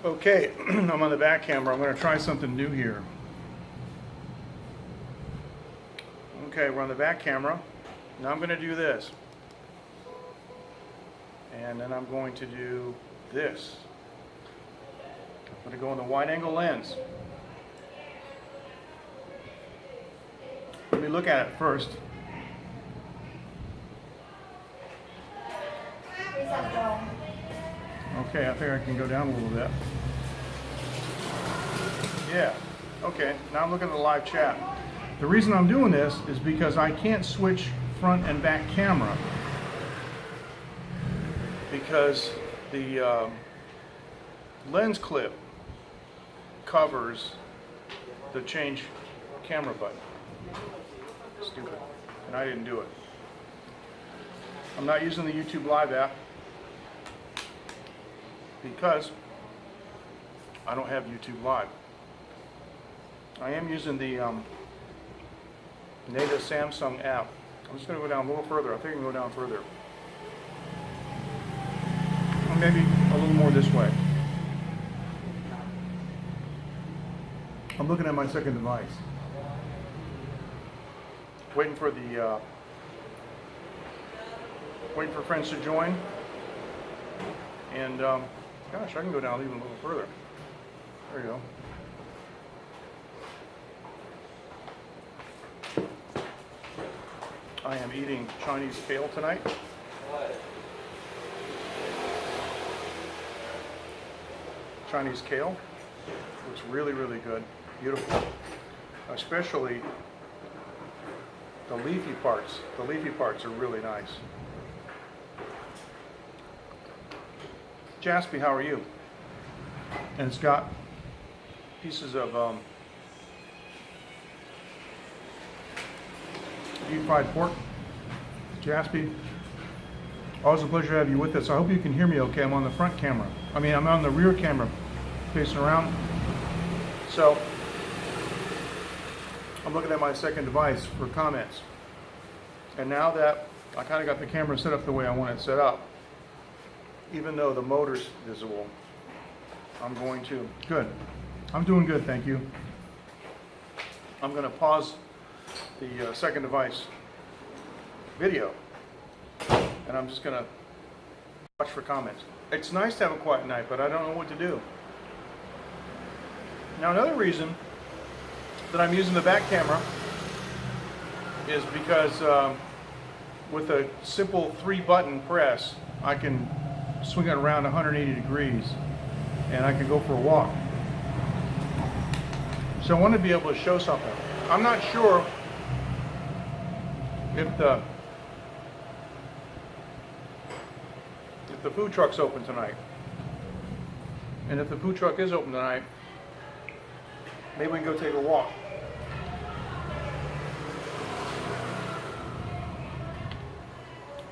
Okay, I'm on the back camera. I'm going to try something new here. Okay, we're on the back camera. Now I'm going to do this. And then I'm going to do this. I'm going to go in the wide angle lens. Let me look at it first. Okay, I think I can go down a little bit. Yeah, okay, now I'm looking at the live chat. The reason I'm doing this is because I can't switch front and back camera because the lens clip covers the change camera button. Stupid. And I didn't do it. I'm not using the YouTube Live app because I don't have YouTube Live. I am using the native Samsung app. I'm just going to go down a little further. I think I can go down further. Or maybe a little more this way. I'm looking at my second device. Waiting for the waiting for friends to join. And gosh, I can go down even a little further. There you go. I am eating Chinese kale tonight. Chinese kale. Looks really, really good. Beautiful. Especially the leafy parts. The leafy parts are really nice. Jaspy, how are you? And it's got pieces of deep fried pork. Jaspy, always a pleasure to have you with us. I hope you can hear me okay. I'm on the front camera. I'm on the rear camera facing around. So I'm looking at my second device for comments. And now that I kind of got the camera set up the way I want it set up, even though the motor's visible, I'm going to, good. I'm doing good, thank you. I'm going to pause the second device video, and I'm just going to watch for comments. It's nice to have a quiet night, but I don't know what to do. Now, another reason that I'm using the back camera is because with a simple 3-button press, I can swing it around 180 degrees and I can go for a walk. So I want to be able to show something. I'm not sure if the food truck's open tonight. And if the food truck is open tonight, maybe we can go take a walk.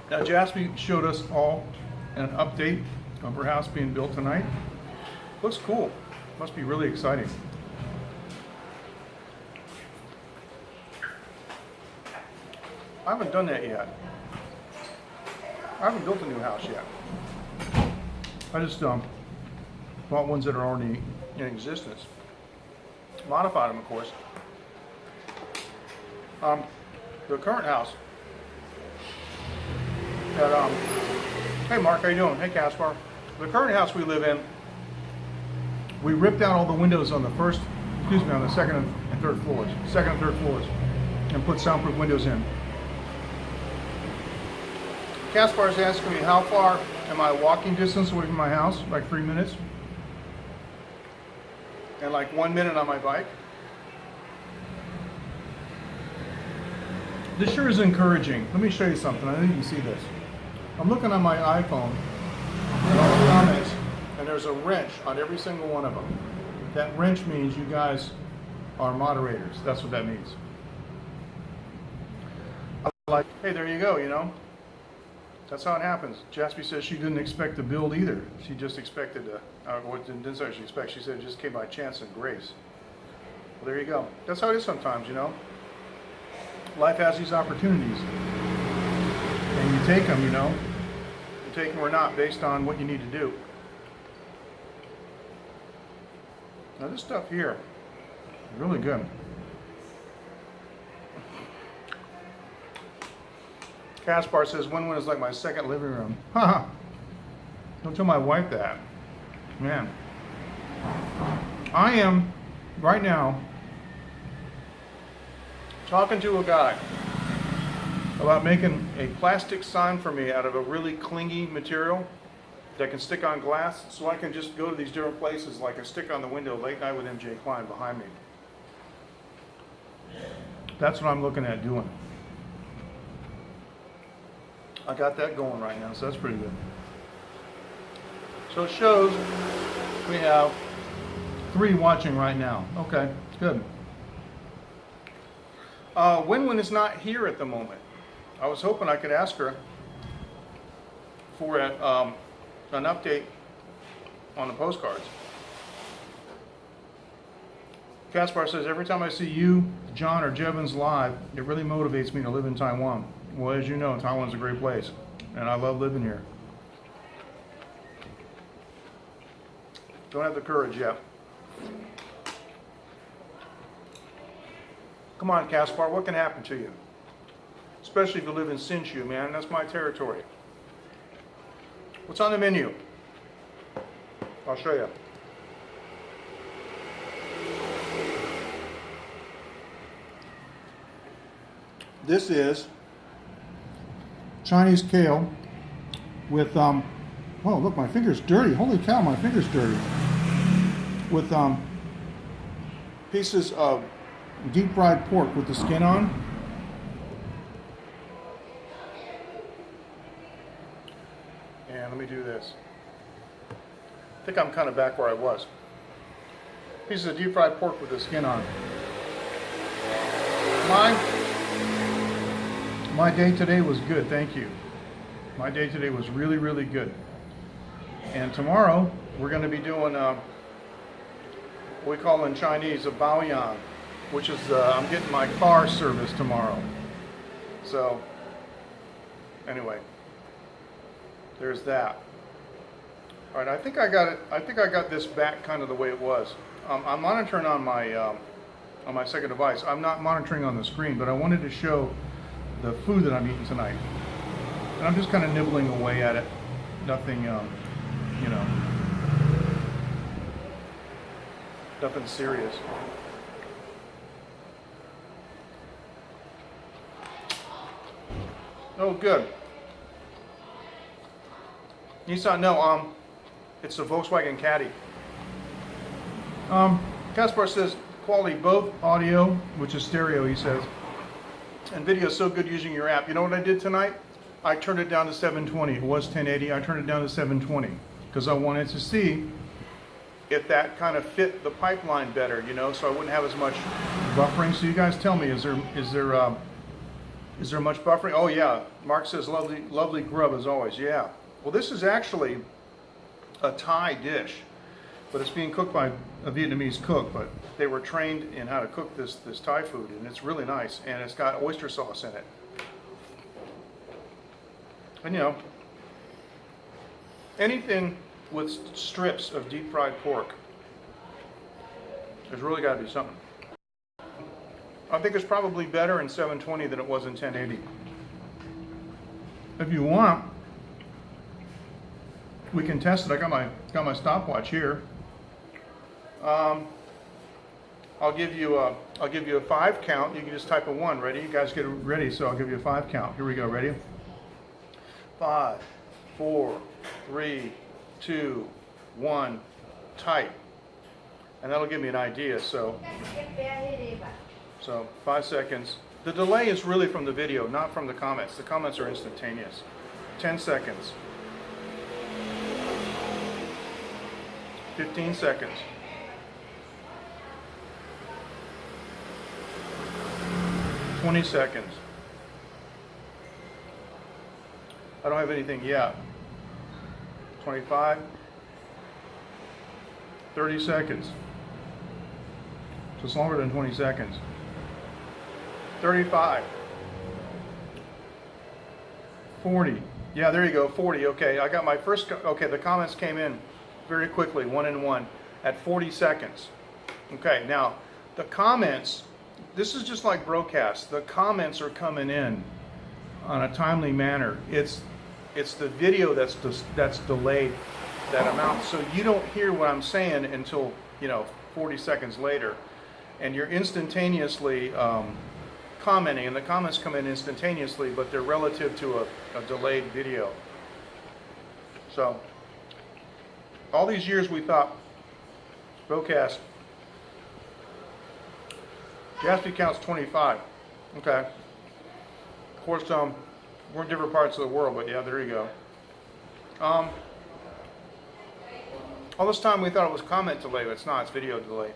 Now Jaspy showed us all an update of her house being built tonight. Looks cool. Must be really exciting. I haven't done that yet. I haven't built a new house yet. I just bought ones that are already in existence. Modified them, of course. The current house that, hey Mark, how you doing? Hey Caspar. The current house we live in, we ripped out all the windows on the on the second and third floors, and put soundproof windows in. Caspar is asking me how far am I walking distance away from my house? Like 3 minutes. And like 1 minute on my bike. This sure is encouraging. Let me show you something. I think you can see this. I'm looking on my iPhone at all the comments, and there's a wrench on every single one of them. That wrench means you guys are moderators. That's what that means. I'm like, hey, there you go, you know. That's how it happens. Jaspy says she didn't expect to build either. She just expected to, didn't say she expected. She said it just came by chance and grace. Well, there you go. That's how it is sometimes, you know. Life has these opportunities. And you take them, you know. You take them or not based on what you need to do. Now this stuff here is really good. Caspar says Win-Win is like my second living room. Haha. Don't tell my wife that. Man. I am, right now, talking to a guy about making a plastic sign for me out of a really clingy material that can stick on glass, so I can just go to these different places, like a stick on the window, Late Night with MJ Klein behind me. That's what I'm looking at doing. I got that going right now, so that's pretty good. So it shows we have 3 watching right now. Okay, good. Win-Win is not here at the moment. I was hoping I could ask her for an update on the postcards. Caspar says, every time I see you, John, or Jevons live, it really motivates me to live in Taiwan. Well, as you know, Taiwan's a great place, and I love living here. Don't have the courage yet. Come on, Caspar, what can happen to you? Especially if you live in Hsinchu, man. That's my territory. What's on the menu? I'll show you. This is Chinese kale with, oh, look, my finger's dirty. Holy cow, my finger's dirty. With pieces of deep fried pork with the skin on. And let me do this. I think I'm kind of back where I was. Pieces of deep fried pork with the skin on. My day today was good, thank you. My day today was really, really good. And tomorrow, we're going to be doing what we call in Chinese a baoyan, which is, I'm getting my car serviced tomorrow. So, anyway, there's that. All right, I think I got it. I think I got this back kind of the way it was. I'm monitoring on my second device. I'm not monitoring on the screen, but I wanted to show the food that I'm eating tonight. And I'm just kind of nibbling away at it. Nothing, you know, nothing serious. Oh, good. Nissan, no, it's the Volkswagen Caddy. Caspar says quality, both audio, which is stereo, he says, and video is so good using your app. You know what I did tonight? I turned it down to 720. It was 1080. I turned it down to 720 because I wanted to see if that kind of fit the pipeline better, you know, so I wouldn't have as much buffering. So you guys tell me, is there much buffering? Oh yeah, Mark says lovely grub as always. Yeah. Well, this is actually a Thai dish, but it's being cooked by a Vietnamese cook, but they were trained in how to cook this Thai food, and it's really nice, and it's got oyster sauce in it. And you know, anything with strips of deep fried pork, there's really got to be something. I think it's probably better in 720 than it was in 1080. If you want, we can test it. I got my stopwatch here. I'll give you a 5 count. You can just type a 1. Ready? You guys get ready. So I'll give you a 5 count. Here we go. Ready? 5, 4, 3, 2, 1. Type, and that'll give me an idea. So 5 seconds. The delay is really from the video, not from the comments. The comments are instantaneous. 10 seconds. 15 seconds. 20 seconds. I don't have anything yet. 25. 30 seconds. So it's longer than 20 seconds. 35. 40. Yeah, there you go, 40. Okay, I got my first, okay, the comments came in very quickly, 1 and 1, at 40 seconds. Okay, now the comments, this is just like broadcast. The comments are coming in on a timely manner. It's the video that's delayed that amount, so you don't hear what I'm saying until 40 seconds later, and you're instantaneously commenting, and the comments come in instantaneously, but they're relative to a delayed video. So all these years we thought broadcast. Gatsby counts 25. Okay. Of course, we're in different parts of the world, but yeah, there you go. All this time we thought it was comment delay, but it's not. It's video delay.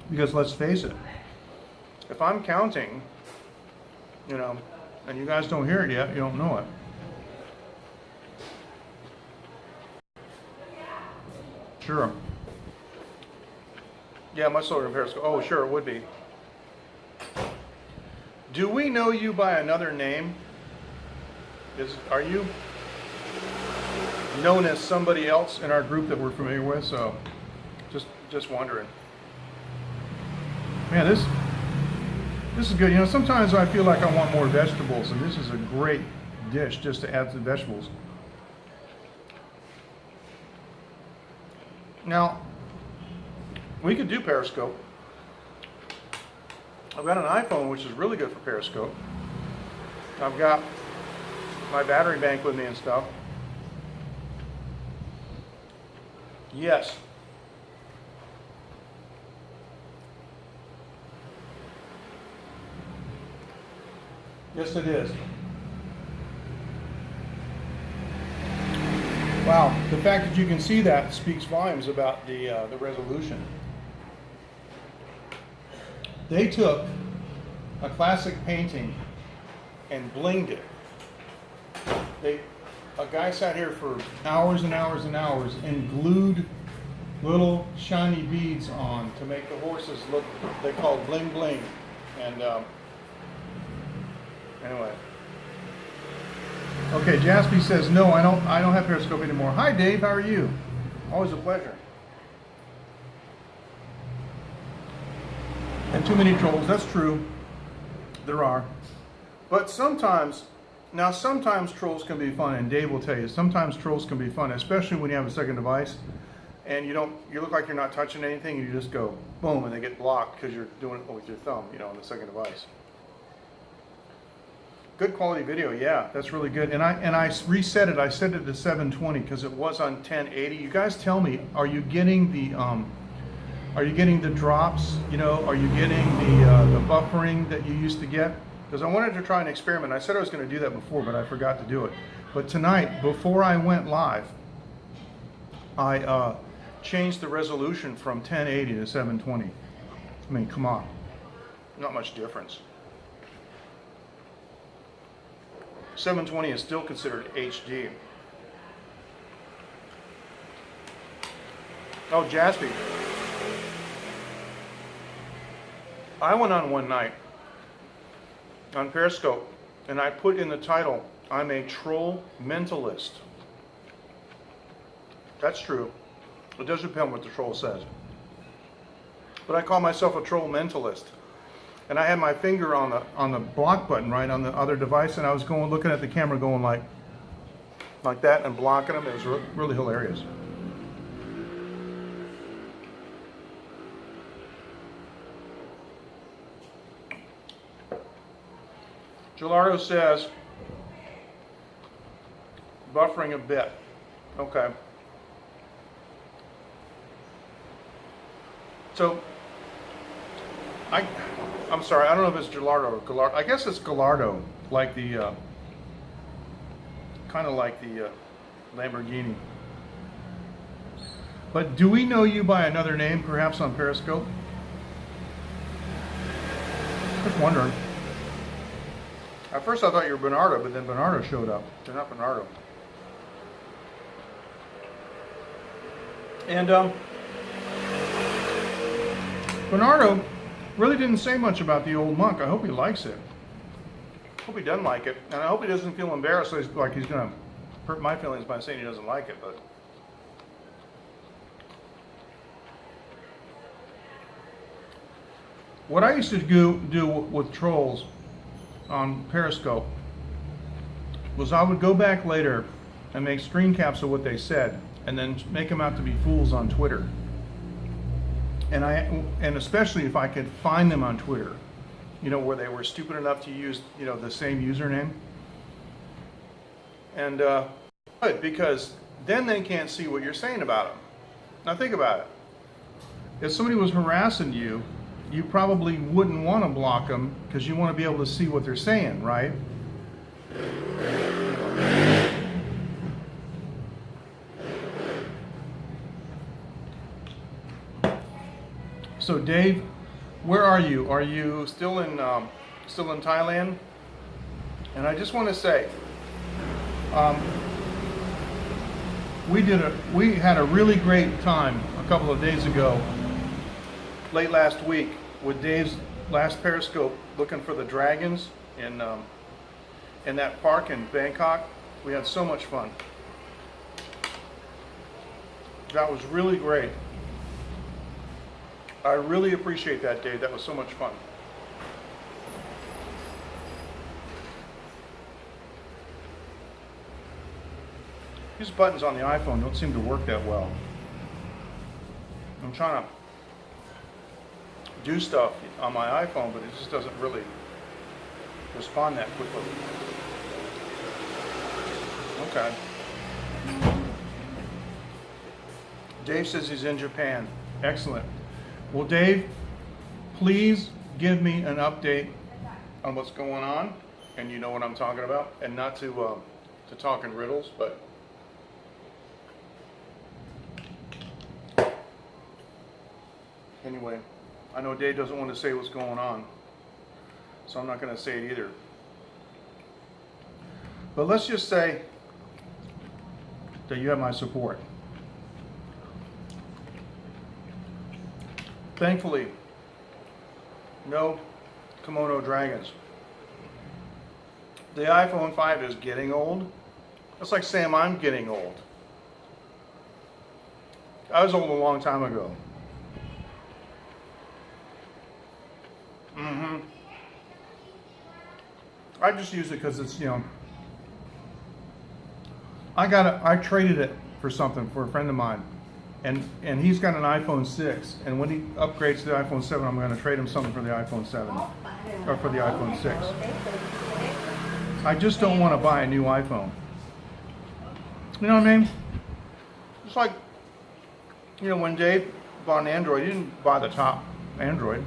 Because let's face it, if I'm counting, and you guys don't hear it yet, you don't know it. Sure. Yeah, much slower than Periscope. Oh, sure, it would be. Do we know you by another name? Are you known as somebody else in our group that we're familiar with? So, just wondering. Man, this is good. Sometimes I feel like I want more vegetables, and this is a great dish just to add to the vegetables. Now, we could do Periscope. I've got an iPhone, which is really good for Periscope. I've got my battery bank with me and stuff. Yes. Yes, it is. Wow, the fact that you can see that speaks volumes about the resolution. They took a classic painting and blinged it. A guy sat here for hours and hours and hours and glued little shiny beads on to make the horses look, they call it bling bling. And anyway. Okay, Jaspy says, no, I don't have Periscope anymore. Hi, Dave, how are you? Always a pleasure. And too many trolls, that's true. There are. But sometimes trolls can be fun, and Dave will tell you, sometimes trolls can be fun, especially when you have a second device, and you look like you're not touching anything, and you just go, boom, and they get blocked because you're doing it with your thumb, on the second device. Good quality video, yeah, that's really good. And I reset it. I set it to 720 because it was on 1080. You guys tell me, are you getting the drops? Are you getting the buffering that you used to get? Because I wanted to try an experiment. I said I was going to do that before, but I forgot to do it. But tonight, before I went live, I changed the resolution from 1080 to 720. I mean, come on, not much difference. 720 is still considered HD. Oh, Jaspy. I went on one night on Periscope and I put in the title, I'm a troll mentalist. That's true. It does depend what the troll says. But I call myself a troll mentalist. And I had my finger on the block button right on the other device, and I was looking at the camera going like that and blocking them. It was really hilarious. Gilardo says, buffering a bit. Okay. So, I'm sorry, I don't know if it's Gilardo or Gallardo. I guess it's Gallardo, like the, kind of like the Lamborghini. But do we know you by another name, perhaps on Periscope? Just wondering. At first I thought you were Bernardo, but then Bernardo showed up. You're not Bernardo. And Bernardo really didn't say much about the old monk. I hope he likes it. I hope he doesn't like it. And I hope he doesn't feel embarrassed like he's going to hurt my feelings by saying he doesn't like it. But What I used to do with trolls on Periscope was I would go back later and make screen caps of what they said and then make them out to be fools on Twitter. And especially if I could find them on Twitter, you know, where they were stupid enough to use, you know, the same username. And good, because then they can't see what you're saying about them. Now think about it. If somebody was harassing you, you probably wouldn't want to block them because you want to be able to see what they're saying, right? So Dave, where are you? Are you still in Thailand? And I just want to say, we had a really great time a couple of days ago, late last week, with Dave's last Periscope looking for the dragons in that park in Bangkok. We had so much fun. That was really great. I really appreciate that, Dave. That was so much fun. These buttons on the iPhone don't seem to work that well. I'm trying to do stuff on my iPhone, but it just doesn't really respond that quickly. Okay. Dave says he's in Japan. Excellent. Well, Dave, please give me an update on what's going on, and you know what I'm talking about, and not to talk in riddles, but anyway, I know Dave doesn't want to say what's going on, so I'm not going to say it either. But let's just say that you have my support. Thankfully, no kimono dragons. The iPhone 5 is getting old. That's like saying I'm getting old. I was old a long time ago. I just use it because it's, you know, I traded it for something for a friend of mine. And he's got an iPhone 6, and when he upgrades to the iPhone 7, I'm going to trade him something for the iPhone 7, or for the iPhone 6. I just don't want to buy a new iPhone. You know what I mean? It's like, you know, when Dave bought an Android, he didn't buy the top Android.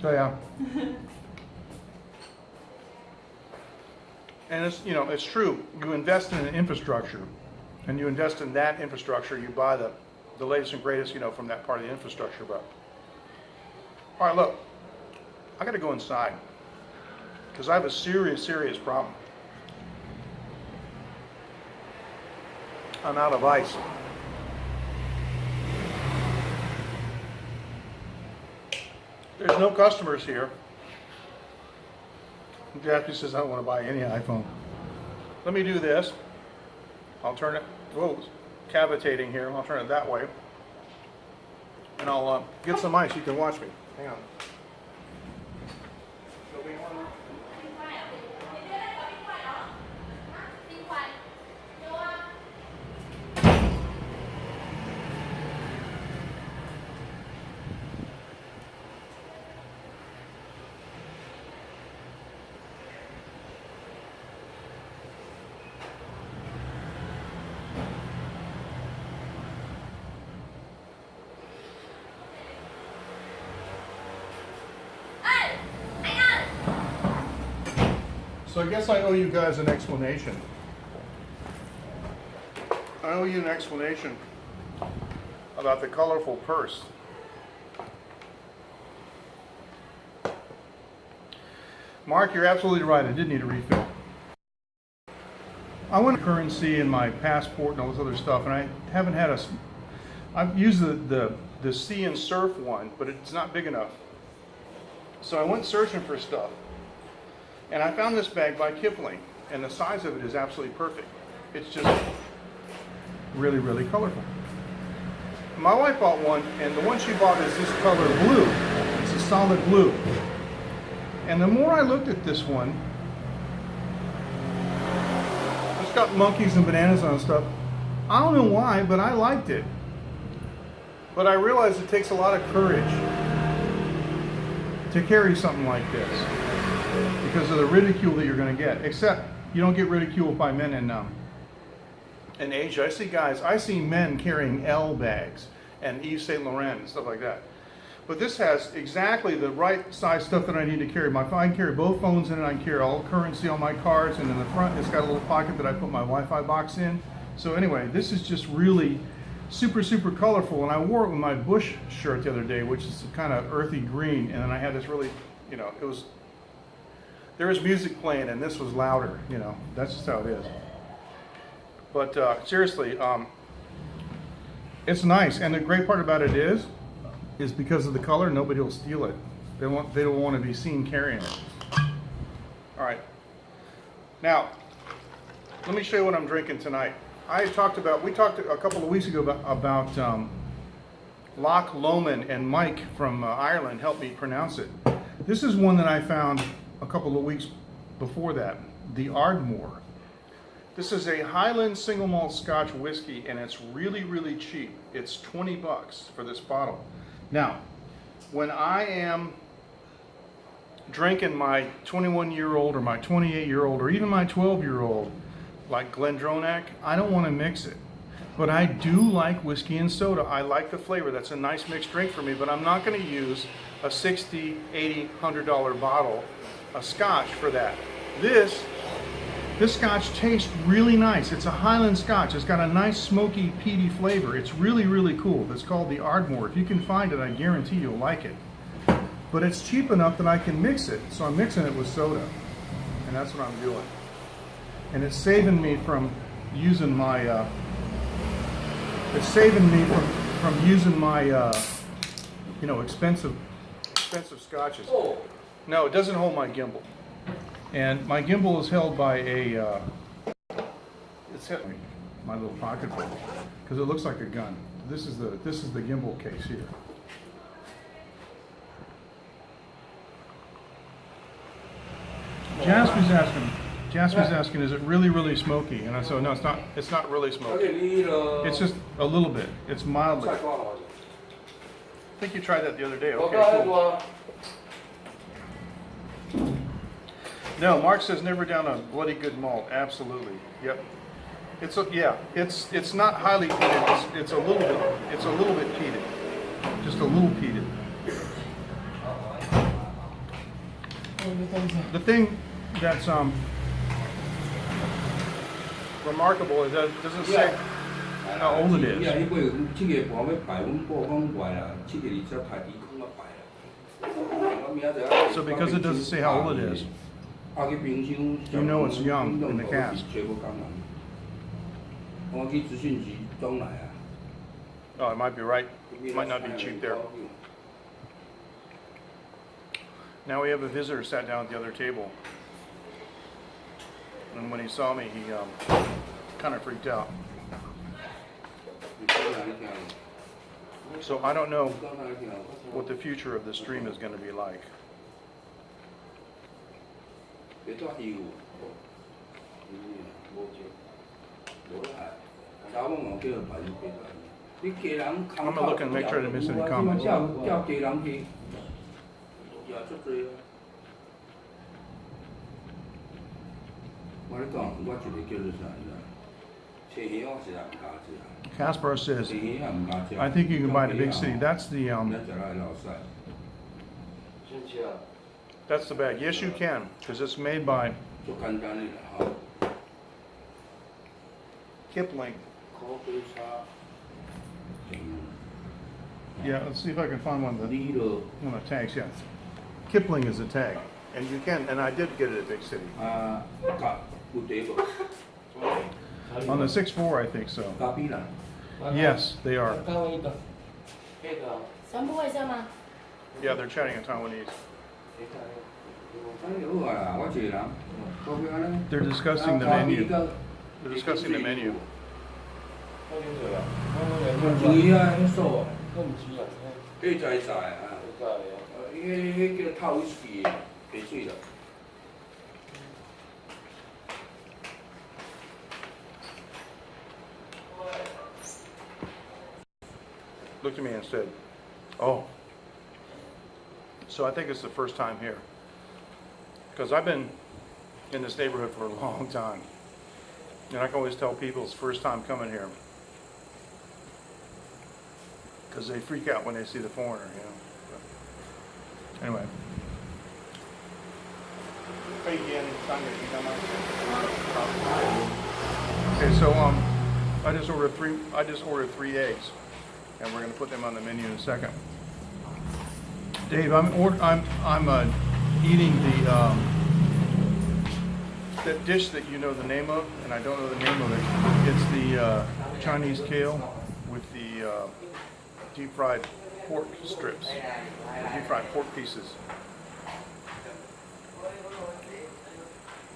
So yeah. And it's, you know, it's true. You invest in an infrastructure, and you invest in that infrastructure. You buy the latest and greatest, you know, from that part of the infrastructure. But all right, look, I got to go inside because I have a serious problem. I'm out of ice. There's no customers here. Jackie says I don't want to buy any iPhone. Let me do this. I'll turn it, whoa, cavitating here. I'll turn it that way. And I'll get some ice. You can watch me. Hang on. So I guess I owe you guys an explanation. I owe you an explanation about the colorful purse. Mark, you're absolutely right. I did need a refill. I went to currency in my passport and all this other stuff, and I haven't had I've used the sea and surf one, but it's not big enough. So I went searching for stuff. And I found this bag by Kipling, and the size of it is absolutely perfect. It's just really colorful. My wife bought one, and the one she bought is this color blue. It's a solid blue. And the more I looked at this one, it's got monkeys and bananas on stuff. I don't know why, but I liked it. But I realized it takes a lot of courage to carry something like this because of the ridicule that you're going to get. Except you don't get ridiculed by men in Asia. I see men carrying L bags and Yves Saint Laurent and stuff like that. But this has exactly the right size stuff that I need to carry. I can carry both phones in it. I can carry all the currency on my cards, and in the front it's got a little pocket that I put my Wi-Fi box in. So anyway, this is just really super, super colorful. And I wore it with my Bush shirt the other day, which is kind of earthy green. And then I had this really, there was music playing and this was louder, that's just how it is. But seriously, it's nice. And the great part about it is because of the color, nobody will steal it. They don't want to be seen carrying it. All right. Now, let me show you what I'm drinking tonight. We talked a couple of weeks ago about Loch Lomond, and Mike from Ireland helped me pronounce it. This is one that I found a couple of weeks before that, the Ardmore. This is a Highland single malt Scotch whiskey, and it's really, really cheap. It's $20 for this bottle. Now, when I am drinking my 21-year-old or my 28-year-old or even my 12-year-old, like Glendronach, I don't want to mix it. But I do like whiskey and soda. I like the flavor. That's a nice mixed drink for me, but I'm not going to use a $60, $80, $100 bottle of Scotch for that. This Scotch tastes really nice. It's a Highland Scotch. It's got a nice smoky, peaty flavor. It's really, really cool. It's called the Ardmore. If you can find it, I guarantee you'll like it. But it's cheap enough that I can mix it. So I'm mixing it with soda. And that's what I'm doing. And it's saving me from using my, expensive scotches. Oh. No, it doesn't hold my gimbal. And my gimbal is held by it's held my little pocketbook because it looks like a gun. This is the gimbal case here. Jasper's asking, is it really, really smoky? And I said, no, it's not really smoky. It's just a little bit. It's mildly. I think you tried that the other day. Okay, cool. No, Mark says never down a bloody good malt. Absolutely. Yep. It's not highly peated. It's a little bit peated. Just a little peated. The thing that's remarkable is that it doesn't say how old it is. So because it doesn't say how old it is, you know it's young in the cask. Oh, I might be right. It might not be cheap there. Now we have a visitor sat down at the other table. And when he saw me, he kind of freaked out. So I don't know what the future of the stream is going to be like. I'm going to look and make sure I didn't miss any comments. Caspar says, I think you can buy it in a big city. That's the bag. Yes, you can, because it's made by Kipling. Yeah, let's see if I can find one of the tags. Yeah, Kipling is a tag, and you can. And I did get it at Big City. On the 6.4, I think so. Yes, they are. Yeah, they're chatting in Taiwanese. They're discussing the menu. They're discussing the menu. 好啉者啦，我唔煮啊，迄素啊，我唔煮啊，迄在啊，我知啊。迄叫透威士忌的，袂水啦。Looked at me and said, "Oh, so I think it's the first time here." Because I've been in this neighborhood for a long time. And I can always tell people it's first time coming here. Because they freak out when they see the foreigner, you know. But anyway. Okay, so I just ordered three eggs, and we're going to put them on the menu in a second. Dave, I'm eating that dish that you know the name of, and I don't know the name of it. It's the Chinese kale with the deep fried pork strips, deep fried pork pieces.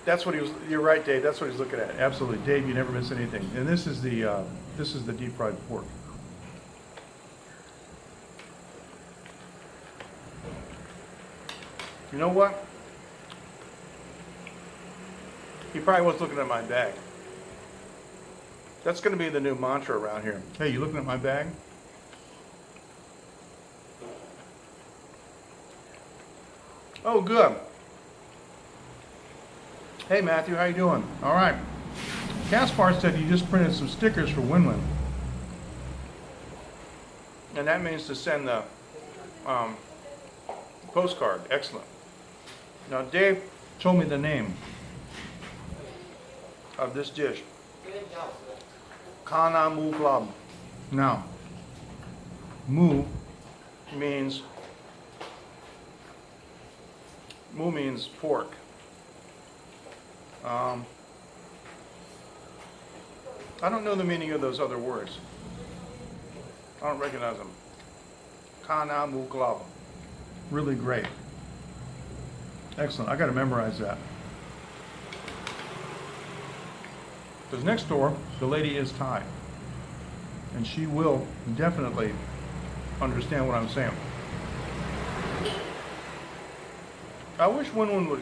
That's what he was. You're right, Dave. That's what he's looking at. Absolutely, Dave. You never miss anything. And this is the deep fried pork. You know what? He probably was looking at my bag. That's going to be the new mantra around here. Hey, you looking at my bag? Oh, good. Hey, Matthew, how you doing? All right. Caspar said you just printed some stickers for Winwin. And that means to send the postcard. Excellent. Now, Dave told me the name of this dish. Kana Mu Club. Now, mu means pork. I don't know the meaning of those other words. I don't recognize them. Kana Mu Club. Really great. Excellent. I got to memorize that. Because next door, the lady is Thai. And she will definitely understand what I'm saying. I wish Winwin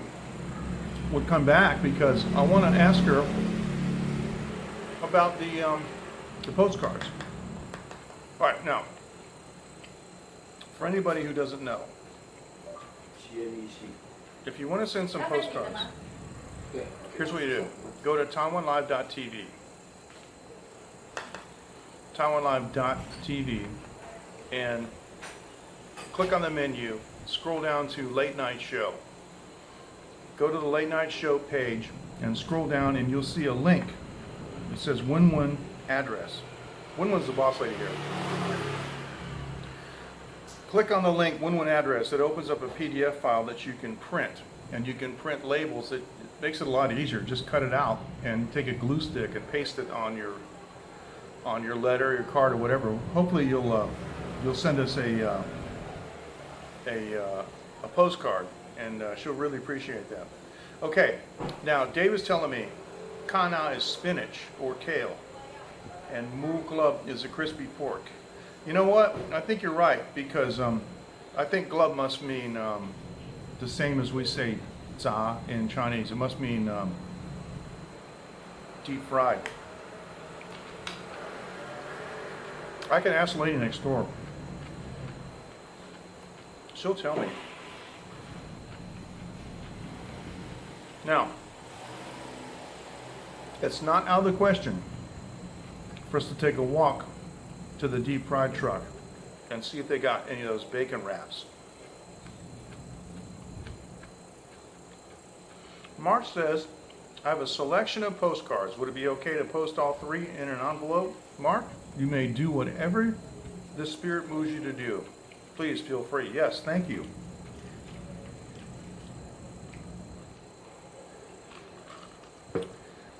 would come back, because I want to ask her about the postcards. All right, now, for anybody who doesn't know, if you want to send some postcards, here's what you do. Go to taiwanlive.tv. taiwanlive.tv and click on the menu, scroll down to Late Night Show. Go to the Late Night Show page and scroll down, and you'll see a link. It says Winwin address. Winwin's the boss lady here. Click on the link, Winwin address. It opens up a PDF file that you can print, and you can print labels. It makes it a lot easier. Just cut it out and take a glue stick and paste it on your letter, your card, or whatever. Hopefully you'll send us a postcard, and she'll really appreciate that. Okay, now Dave is telling me kana is spinach or kale, and mu glub is a crispy pork. You know what? I think you're right, because I think glub must mean the same as we say za in Chinese. It must mean deep fried. I can ask the lady next door. She'll tell me. Now, it's not out of the question for us to take a walk to the deep fried truck and see if they got any of those bacon wraps. Mark says, I have a selection of postcards. Would it be okay to post all three in an envelope? Mark, you may do whatever the spirit moves you to do. Please feel free. Yes, thank you.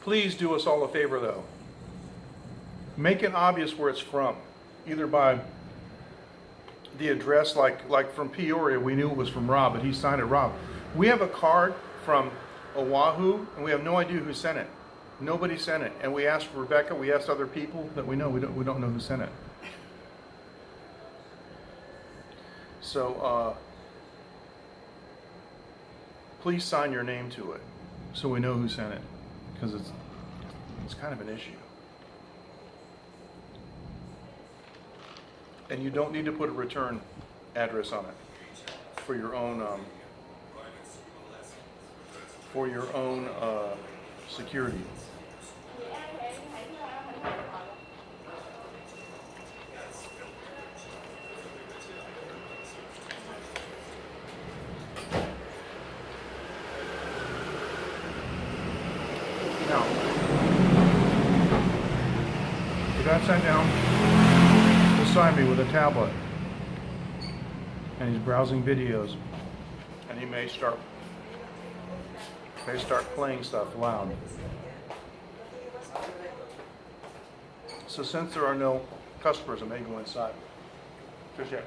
Please do us all a favor, though. Make it obvious where it's from, either by the address, like from Peoria, we knew it was from Rob, but he signed it Rob. We have a card from Oahu, and we have no idea who sent it. Nobody sent it. And we asked Rebecca, we asked other people that we know, we don't know who sent it. So please sign your name to it so we know who sent it, because it's kind of an issue. And you don't need to put a return address on it for your own security. Now, the guy sat down beside me with a tablet, and he's browsing videos, and he may start playing stuff loud. So since there are no customers, I may go inside. Tricia.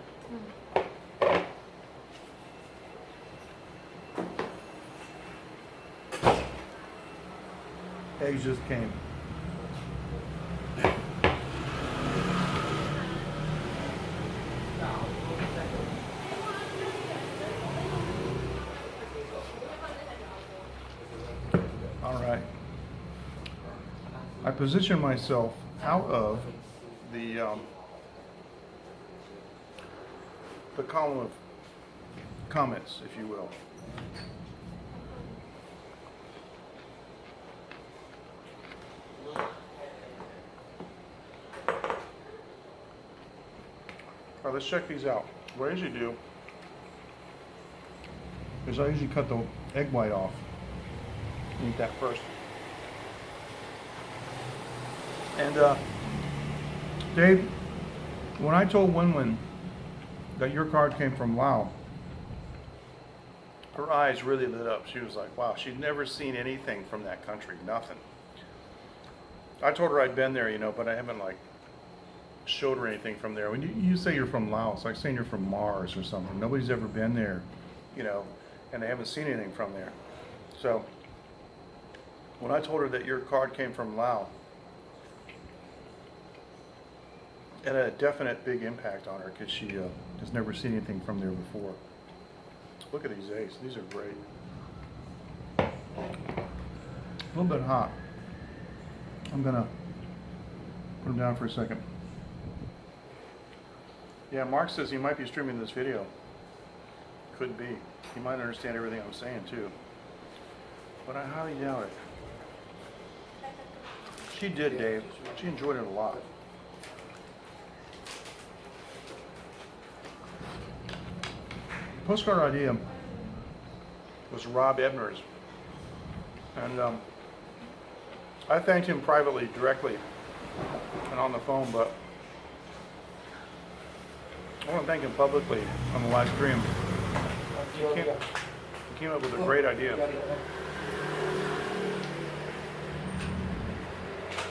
Eggs just came. All right. I position myself out of the column of comments, if you will. All right, let's check these out. What I usually do is I usually cut the egg white off. Eat that first. And Dave, when I told Winwin that your card came from Laos, her eyes really lit up. She was like, wow, she'd never seen anything from that country, nothing. I told her I'd been there, but I haven't showed her anything from there. When you say you're from Laos, like saying you're from Mars or something. Nobody's ever been there, and they haven't seen anything from there. So when I told her that your card came from Laos, it had a definite big impact on her because she has never seen anything from there before. Look at these eggs. These are great. A little bit hot. I'm going to put them down for a second. Yeah, Mark says he might be streaming this video. Could be. He might understand everything I'm saying too. But I highly doubt it. She did, Dave. She enjoyed it a lot. The postcard idea was Rob Ebner's. And I thanked him privately, directly, and on the phone, but I want to thank him publicly on the live stream. He came up with a great idea.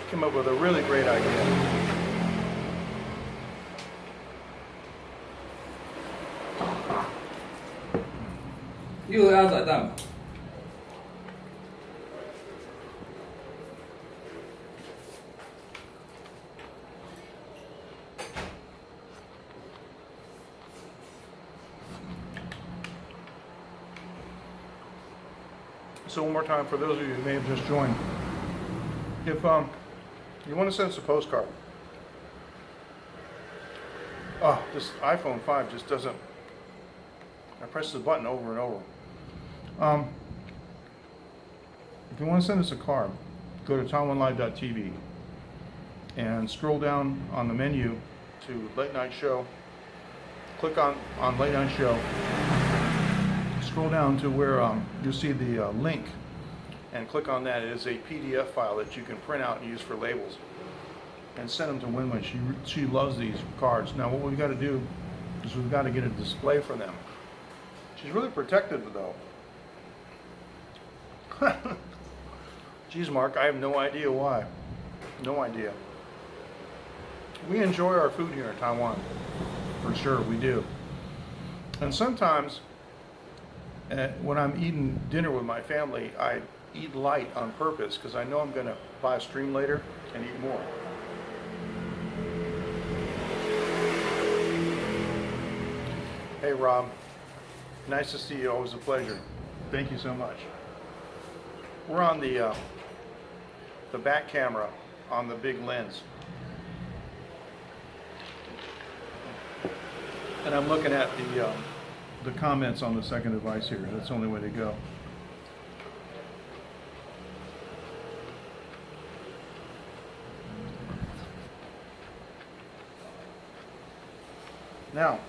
Came up with a really great idea.又有鸭仔蛋嘛？ So one more time, for those of you who may have just joined, if you want to send us a postcard, this iPhone 5 just doesn't, I press the button over and over. If you want to send us a card, go to TaiwanLive.tv and scroll down on the menu to Late Night Show, click on Late Night Show, scroll down to where you'll see the link, and click on that. It is a PDF file that you can print out and use for labels, and send them to Winwin. She loves these cards. Now what we've got to do is we've got to get a display for them. She's really protective though. Geez, Mark, I have no idea why. No idea. We enjoy our food here in Taiwan, for sure, we do. And sometimes when I'm eating dinner with my family, I eat light on purpose because I know I'm going to buy a stream later and eat more. Hey Rob, nice to see you, always a pleasure. Thank you so much. We're on the back camera on the big lens. And I'm looking at the comments on the second device here. That's the only way to go. Now,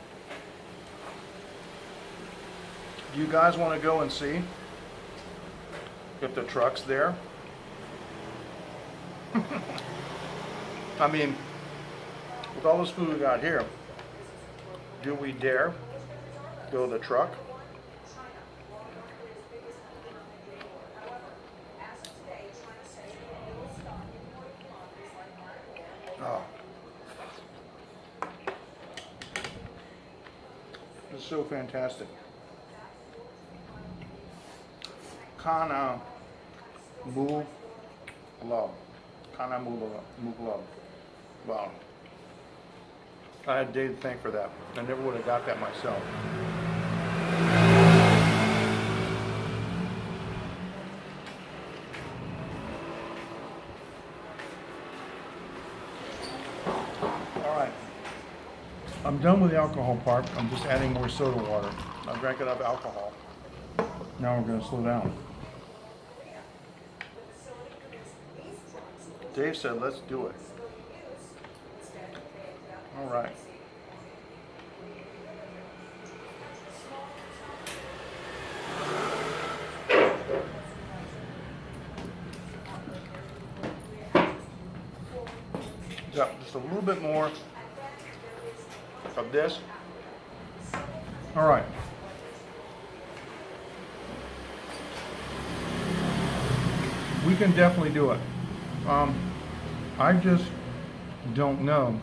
do you guys want to go and see if the truck's there? I mean, with all this food we got here, do we dare go to the truck? Oh. This is so fantastic. Kana mu love. Kana mu love. Wow. I had Dave to thank for that. I never would have got that myself. All right. I'm done with the alcohol part. I'm just adding more soda water. I drank enough alcohol. Now we're going to slow down. Dave said, let's do it. All right. Yeah, just a little bit more of this. All right. We can definitely do it. I just don't know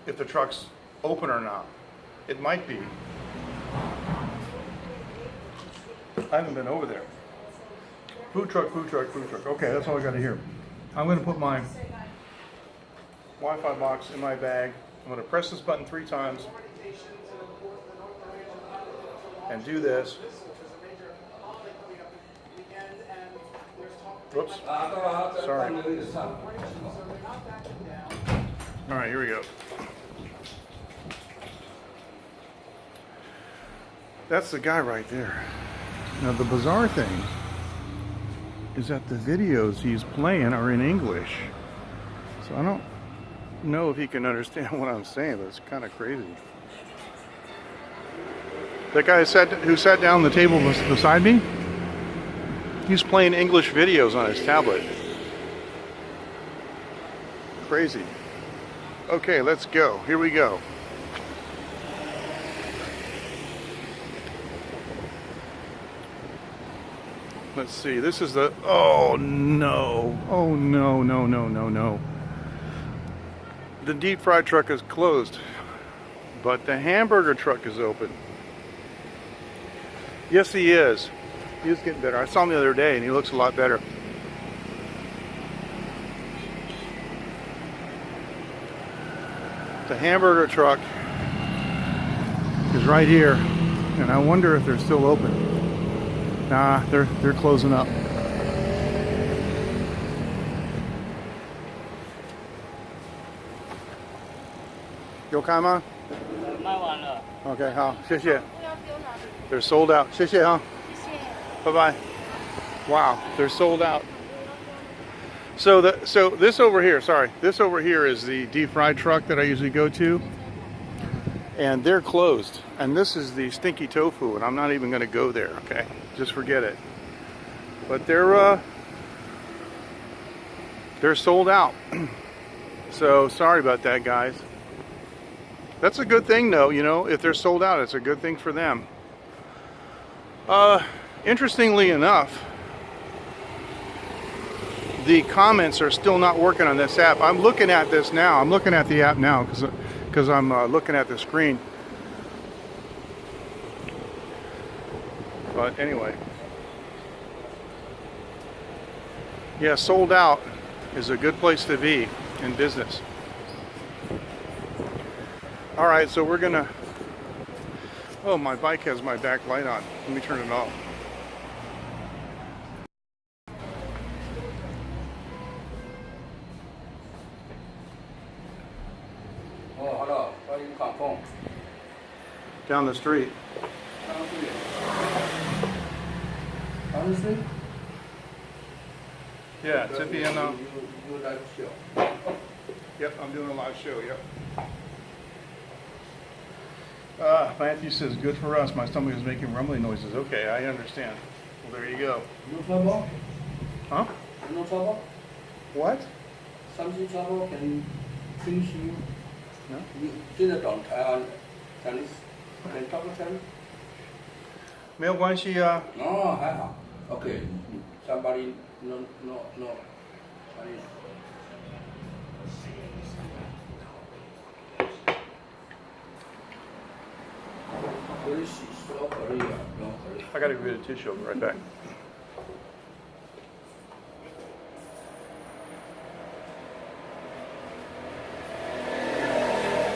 if the truck's open or not. It might be. I haven't been over there. Food truck, food truck, food truck. Okay, that's all I got to hear. I'm going to put my Wi-Fi box in my bag. I'm going to press this button 3 times and do this. Whoops. Sorry. All right, here we go. That's the guy right there. Now the bizarre thing is that the videos he's playing are in English. So I don't know if he can understand what I'm saying, but it's kind of crazy. That guy who sat down at the table beside me, he's playing English videos on his tablet. Crazy. Okay, let's go. Here we go. Let's see. This is the... Oh, no. Oh, no, no, no, no, no. The deep fry truck is closed, but the hamburger truck is open. Yes, he is. He is getting better. I saw him the other day, and he looks a lot better. The hamburger truck is right here, and I wonder if they're still open. Nah, they're closing up.有开吗？卖完了。 OK， 好，谢谢。They're sold out. 谢谢哈。谢谢。 Bye bye. Wow, they're sold out. So this over here, sorry, this over here is the deep fried truck that I usually go to, and they're closed. And this is the stinky tofu, and I'm not even going to go there. Okay, just forget it. But they're sold out. So sorry about that, guys. That's a good thing, though. You know, if they're sold out, it's a good thing for them. Interestingly enough, the comments are still not working on this app. I'm looking at this now. I'm looking at the app now because I'm looking at the screen. But anyway, Yeah, sold out is a good place to be in business. All right, so we're gonna, oh, my bike has my back light on. Let me turn it off. Oh, hello. Where you come from? Down the street. Honestly? Yeah, Tippy and You like show. yep, I'm doing a live show, yep. Matthew says, good for us. My stomach is making rumbling noises. Okay, I understand. Well, there you go. No trouble? Huh? No trouble? What? Something trouble can finish you. No? You did on Chinese. Can talk Chinese? 没有关系啊。No, 还好。Okay. Somebody no Chinese. I gotta go get a tissue. I'll be right back.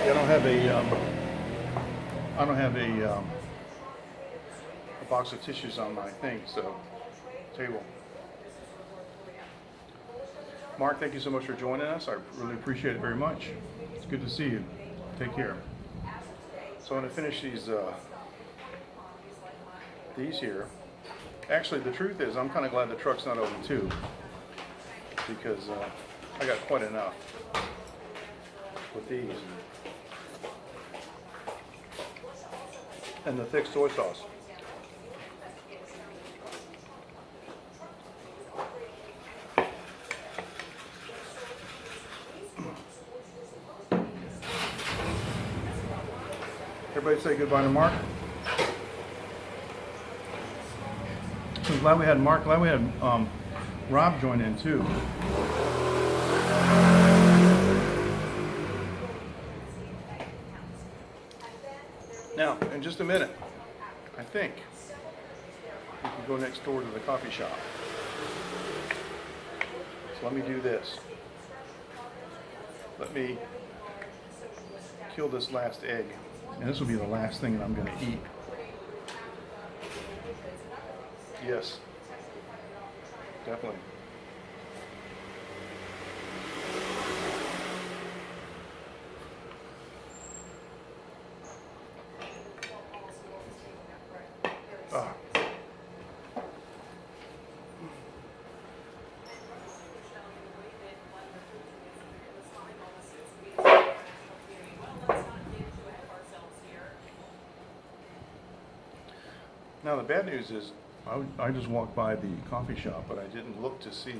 Yeah, I don't have a box of tissues on my thing, so table. Mark, thank you so much for joining us. I really appreciate it very much. It's good to see you. Take care. So I'm going to finish these here. Actually, the truth is, I'm kind of glad the truck's not open too, because I got quite enough with these. And the thick soy sauce. Everybody say goodbye to Mark. I'm glad we had Mark. Glad we had Rob join in too. Now, in just a minute, I think we can go next door to the coffee shop. So let me do this. Let me kill this last egg. And this will be the last thing that I'm going to eat. Yes, definitely. Ah. Now the bad news is I just walked by the coffee shop, but I didn't look to see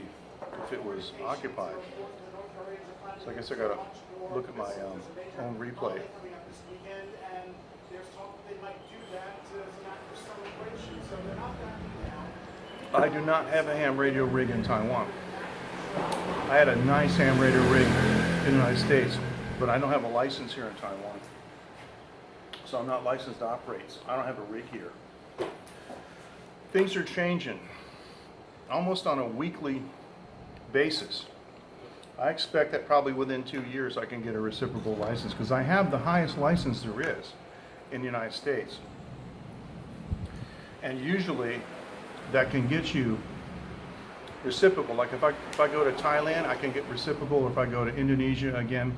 if it was occupied. So I guess I gotta look at my own replay. I do not have a ham radio rig in Taiwan. I had a nice ham radio rig in the United States, but I don't have a license here in Taiwan. So I'm not licensed to operate. I don't have a rig here. Things are changing almost on a weekly basis. I expect that probably within 2 years I can get a reciprocal license because I have the highest license there is in the United States. And usually that can get you reciprocal. Like if I go to Thailand, I can get reciprocal. Or if I go to Indonesia, again,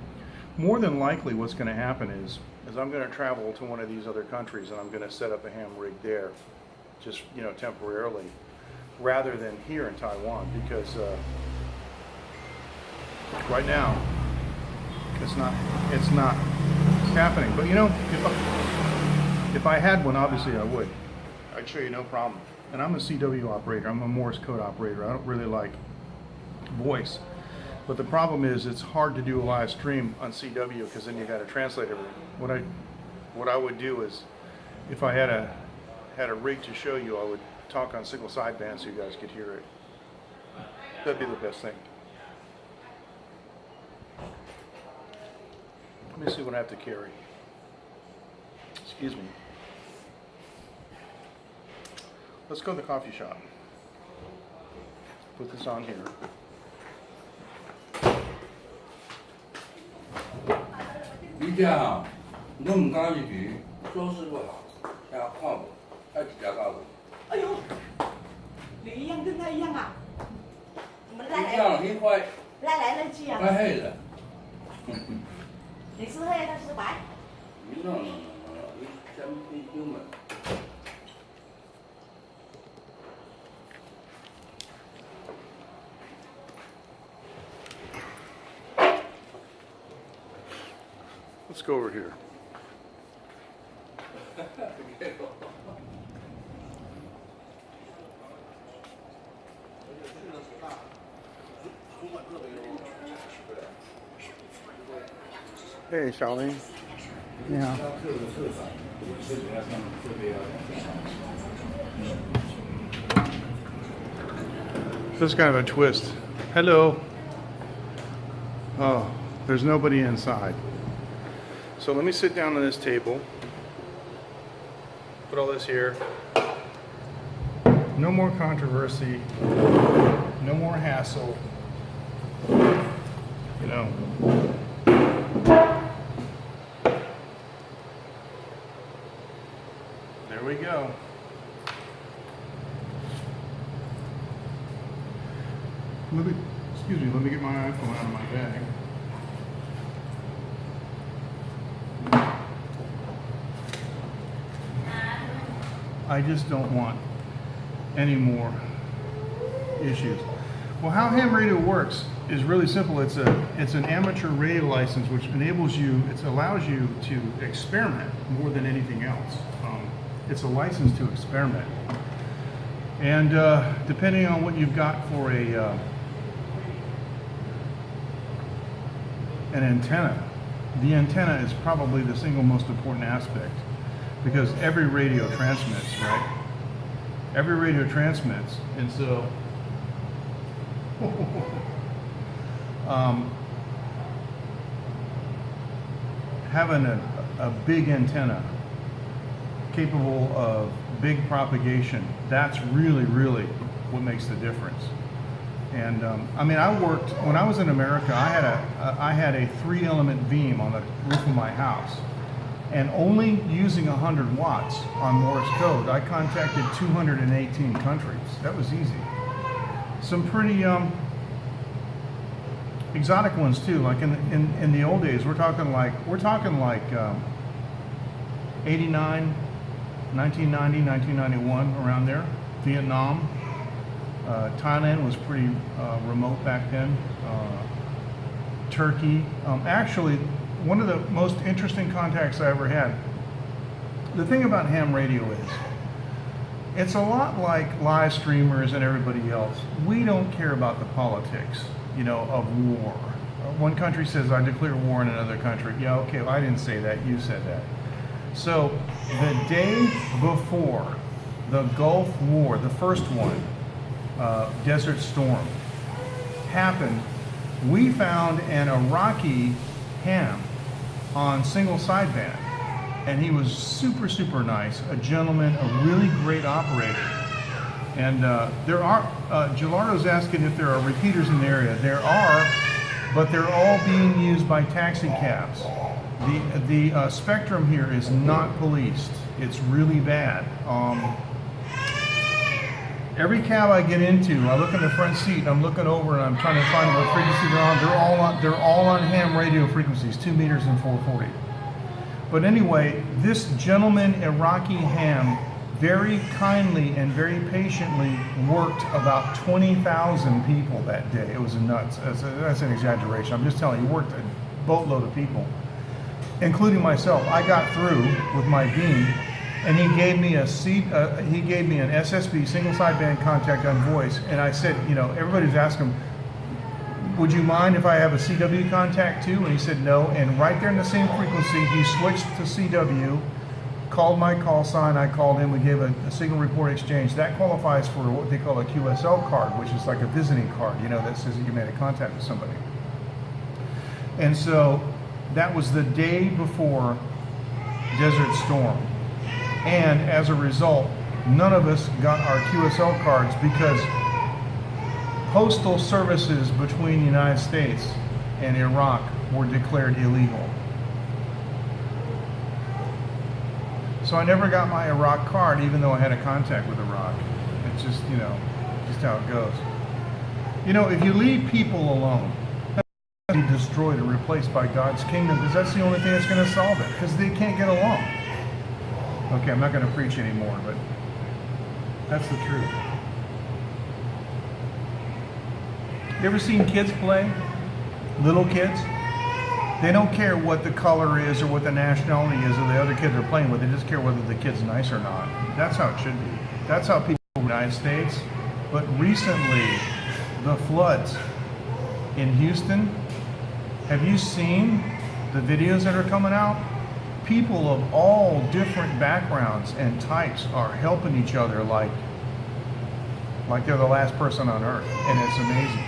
more than likely what's going to happen is I'm going to travel to one of these other countries and I'm going to set up a ham rig there, just temporarily, rather than here in Taiwan, because right now it's not happening. But if I had one, obviously I would. I'd show you no problem. And I'm a CW operator. I'm a Morse code operator. I don't really like voice. But the problem is it's hard to do a live stream on CW because then you got to translate everything. What I would do is, if I had a rig to show you, I would talk on single sideband so you guys could hear it. That'd be the best thing. Let me see what I have to carry. Excuse me. Let's go to the coffee shop. put this on here.你这样，侬唔敢入去，做事不好，听看无，爱一条到无。哎呦，你一样跟他一样啊？我们你这样你快来去啊！快黑了。你是黑，他是白。no，你真你幽默。Let's go over here. Hey, Charlene. 你好， This is kind of a twist. Hello. Oh, there's nobody inside. So let me sit down on this table. Put all this here. No more controversy. No more hassle. You know. There we go. Excuse me, let me get my iPhone out of my bag. I just don't want any more issues. Well, how ham radio works is really simple. It's an amateur radio license which enables you, it allows you to experiment more than anything else. It's a license to experiment. And depending on what you've got for an antenna, the antenna is probably the single most important aspect, because every radio transmits, right? Every radio transmits, and so having a big antenna capable of big propagation, that's really what makes the difference. And I mean, when I was in America, I had a 3-element beam on the roof of my house, and only using 100 watts on Morse code, I contacted 218 countries. That was easy. Some pretty exotic ones too. Like in the old days, we're talking like 89, 1990, 1991, around there. Vietnam. Thailand was pretty remote back then. Turkey. Actually, one of the most interesting contacts I ever had. The thing about ham radio is, it's a lot like live streamers and everybody else. We don't care about the politics, of war. One country says, I declare war in another country. Yeah, okay, well, I didn't say that, you said that. So the day before the Gulf War, the first one, Desert Storm, happened, we found an Iraqi ham on single sideband, and he was super nice, a gentleman, a really great operator. And there are, Gilardo's asking if there are repeaters in the area. There are, but they're all being used by taxi cabs. The spectrum here is not policed. It's really bad. Every cab I get into, I look in the front seat and I'm looking over and I'm trying to find what frequency they're on. They're all on ham radio frequencies, 2 meters and 440. But anyway, this gentleman Iraqi ham very kindly and very patiently worked about 20,000 people that day. It was nuts. That's an exaggeration. I'm just telling you, he worked a boatload of people, including myself. I got through with my beam, and he gave me an SSB, single sideband contact on voice, and I said, everybody's asking, would you mind if I have a CW contact too? And he said no, and right there in the same frequency, he switched to CW, called my call sign, I called him, we gave a signal report exchange. That qualifies for what they call a QSL card, which is like a visiting card, that says that you made a contact with somebody. And so that was the day before Desert Storm. And as a result, none of us got our QSL cards because postal services between the United States and Iraq were declared illegal. So I never got my Iraq card, even though I had a contact with Iraq. It's just, you know, just how it goes. You know, if you leave people alone, be destroyed or replaced by God's kingdom, because that's the only thing that's going to solve it, because they can't get along. Okay, I'm not going to preach anymore, but that's the truth. You ever seen kids play? Little kids? They don't care what the color is or what the nationality is of the other kids are playing with. They just care whether the kid's nice or not. That's how it should be. That's how people in the United States. But recently, the floods in Houston, have you seen the videos that are coming out? People of all different backgrounds and types are helping each other like they're the last person on earth. And it's amazing.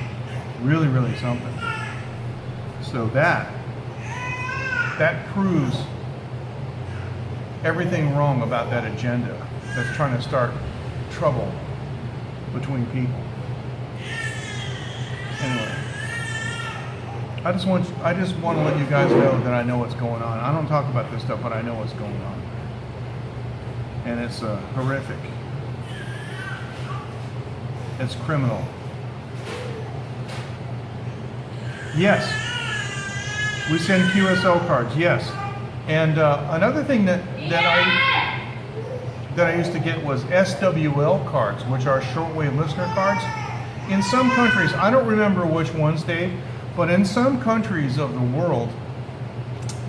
Really, really something. So that proves everything wrong about that agenda that's trying to start trouble between people. Anyway, I just want to let you guys know that I know what's going on. I don't talk about this stuff, but I know what's going on, and it's horrific. It's criminal. Yes, we send QSL cards. Yes, and another thing that I used to get was SWL cards, which are shortwave listener cards. In some countries, I don't remember which ones, Dave, but in some countries of the world,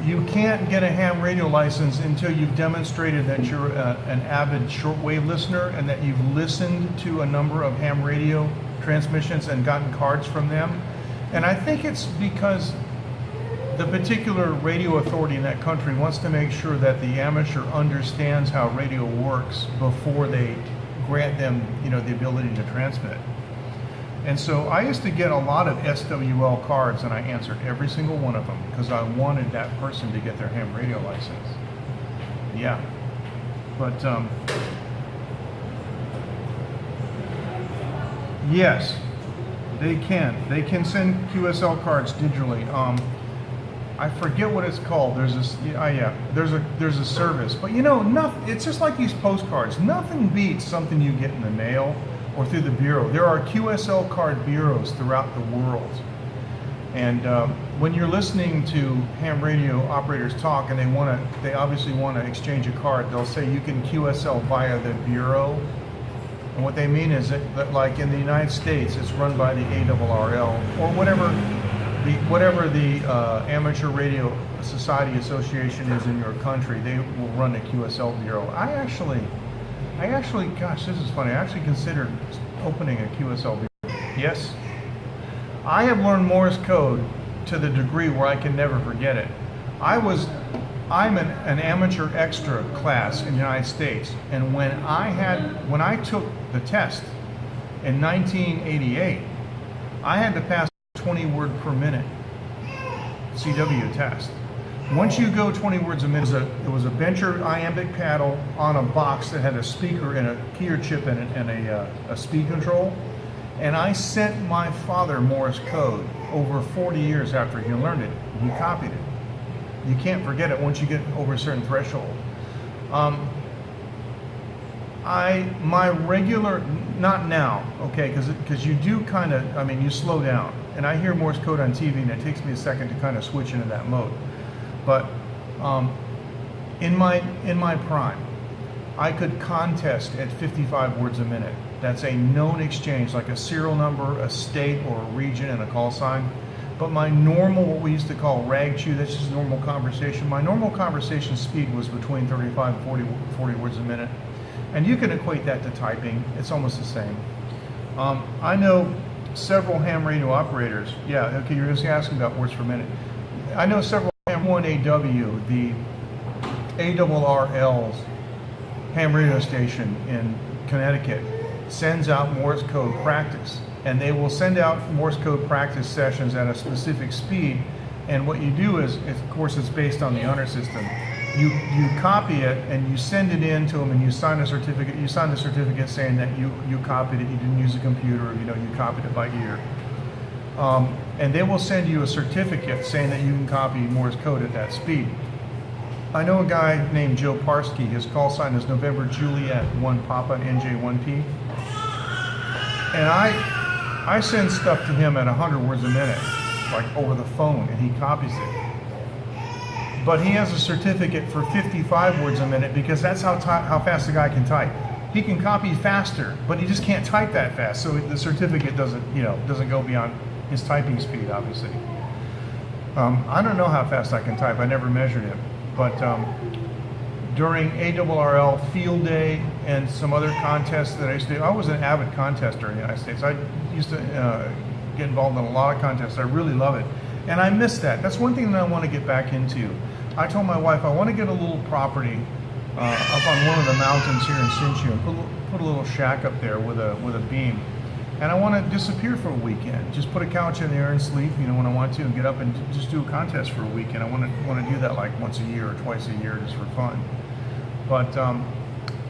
you can't get a ham radio license until you've demonstrated that you're an avid shortwave listener and that you've listened to a number of ham radio transmissions and gotten cards from them. And I think it's because the particular radio authority in that country wants to make sure that the amateur understands how radio works before they grant them, you know, the ability to transmit. And so I used to get a lot of SWL cards, and I answered every single one of them because I wanted that person to get their ham radio license. Yeah, but yes, they can. They can send QSL cards digitally. I forget what it's called. There's a service, but you know, nothing. It's just like these postcards. Nothing beats something you get in the mail or through the bureau. There are QSL card bureaus throughout the world, and when you're listening to ham radio operators talk, and they obviously want to exchange a card, they'll say you can QSL via the bureau. And what they mean is that like in the United States, it's run by the ARRL or whatever the Amateur Radio Society Association is in your country. They will run a QSL bureau. I actually, gosh, this is funny. I actually considered opening a QSL bureau. Yes, I have learned Morse code to the degree where I can never forget it. I'm an amateur extra class in the United States, and when I took the test in 1988, I had to pass 20 word per minute CW test. Once you go 20 words a minute, it was a bencher iambic paddle on a box that had a speaker and a keyer chip in it and a speed control. And I sent my father Morse code over 40 years after he learned it. He copied it. You can't forget it once you get over a certain threshold. My regular, not now, okay, because you do kind of, I mean, you slow down. And I hear Morse code on TV, and it takes me a second to kind of switch into that mode. But in my prime, I could contest at 55 words a minute. That's a known exchange, like a serial number, a state, or a region, and a call sign. But my normal, what we used to call rag chew, that's just normal conversation. My normal conversation speed was between 35 and 40 words a minute. And you can equate that to typing. It's almost the same. I know several ham radio operators. Yeah, okay, you're just asking about words per minute. I know several ham 1AW, the ARRL's ham radio station in Connecticut, sends out Morse code practice. And they will send out Morse code practice sessions at a specific speed. And what you do is, of course, it's based on the honor system. you copy it and you send it in to them and you sign a certificate. You sign the certificate saying that you copied it. You didn't use a computer. You know, you copied it by ear. And they will send you a certificate saying that you can copy Morse code at that speed. I know a guy named Joe Parsky. His call sign is November Juliet 1 Papa NJ 1P. And I send stuff to him at 100 words a minute, like over the phone, and he copies it. But he has a certificate for 55 words a minute because that's how fast the guy can type. He can copy faster, but he just can't type that fast. So the certificate doesn't go beyond his typing speed, obviously. I don't know how fast I can type. I never measured it. But during ARRL Field Day and some other contests that I used to do, I was an avid contester in the United States. I used to get involved in a lot of contests. I really love it. And I miss that. That's one thing that I want to get back into. I told my wife I want to get a little property up on one of the mountains here in Sinchu and put a little shack up there with a beam. And I want to disappear for a weekend. Just put a couch in there and sleep, you know, when I want to, and get up and just do a contest for a weekend. I want to do that like once a year or twice a year just for fun. But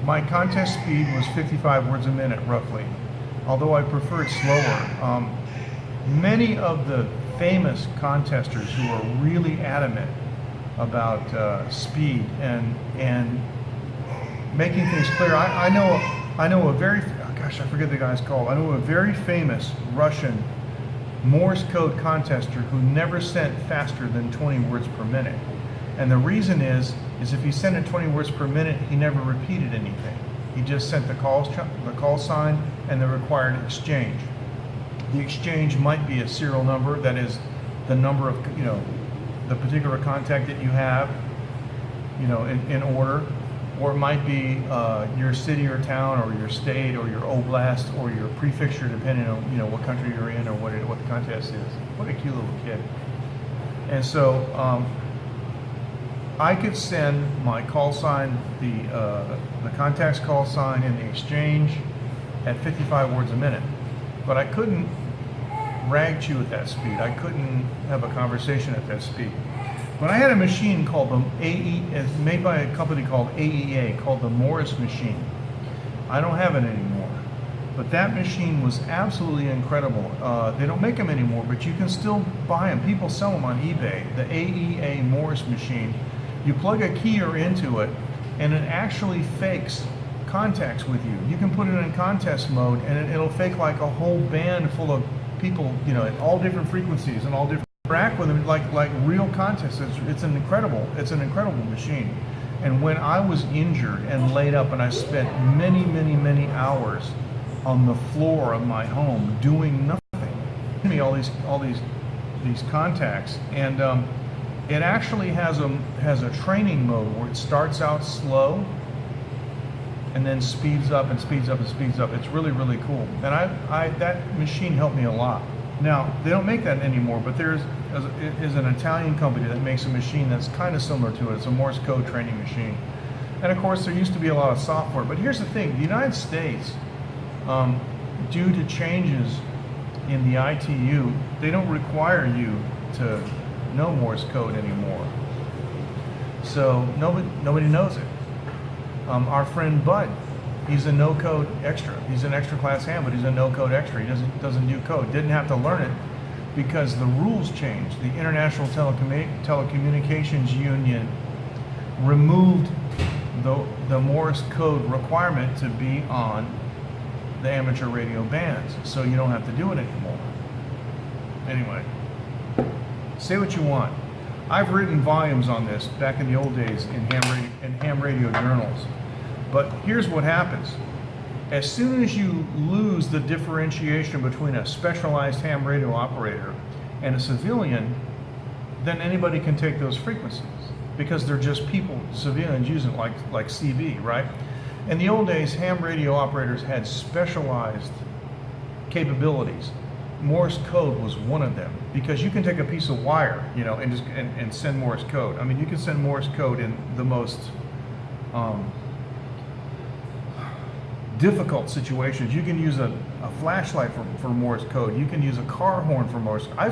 my contest speed was 55 words a minute, roughly. Although I preferred slower. Many of the famous contesters who are really adamant about speed and making things clear. I know a very, gosh, I forget the guy's called. I know a very famous Russian Morse code contester who never sent faster than 20 words per minute. And the reason is if he sent it 20 words per minute, he never repeated anything. He just sent the call sign and the required exchange. The exchange might be a serial number, that is the number of, you know, the particular contact that you have, you know, in order, or it might be your city or town or your state or your oblast or your prefecture, depending on, you know, what country you're in or what the contest is. What a cute little kid. And so I could send my call sign, the contact's call sign in the exchange at 55 words a minute, but I couldn't rag chew at that speed. I couldn't have a conversation at that speed. But I had a machine called the it's made by a company called AEA, called the Morris machine. I don't have it anymore, but that machine was absolutely incredible. They don't make them anymore, but you can still buy them. People sell them on eBay. The AEA Morris machine. You plug a keyer into it, and it actually fakes contacts with you. You can put it in contest mode, and it'll fake like a whole band full of people, you know, at all different frequencies and all different. Interact with them like real contests. It's an incredible machine. And when I was injured and laid up, and I spent many hours on the floor of my home doing nothing, all these contacts, and it actually has a training mode where it starts out slow and then speeds up and speeds up and speeds up. It's really cool. And that machine helped me a lot. Now, they don't make that anymore, but there is an Italian company that makes a machine that's kind of similar to it. It's a Morse code training machine. And of course, there used to be a lot of software. But here's the thing, the United States, due to changes in the ITU, they don't require you to know Morse code anymore. So nobody knows it. Our friend Bud, he's a no-code extra. He's an extra class ham, but he's a no-code extra. He doesn't do code. Didn't have to learn it because the rules changed. The International Telecommunications Union removed the Morse code requirement to be on the amateur radio bands, so you don't have to do it anymore. Anyway, say what you want. I've written volumes on this back in the old days in ham radio journals. But here's what happens. As soon as you lose the differentiation between a specialized ham radio operator and a civilian, then anybody can take those frequencies because they're just people, civilians using it like CB, right? In the old days, ham radio operators had specialized capabilities. Morse code was one of them because you can take a piece of wire, you know, and send Morse code. I mean, you can send Morse code in the most difficult situations. You can use a flashlight for Morse code. You can use a car horn for Morse. I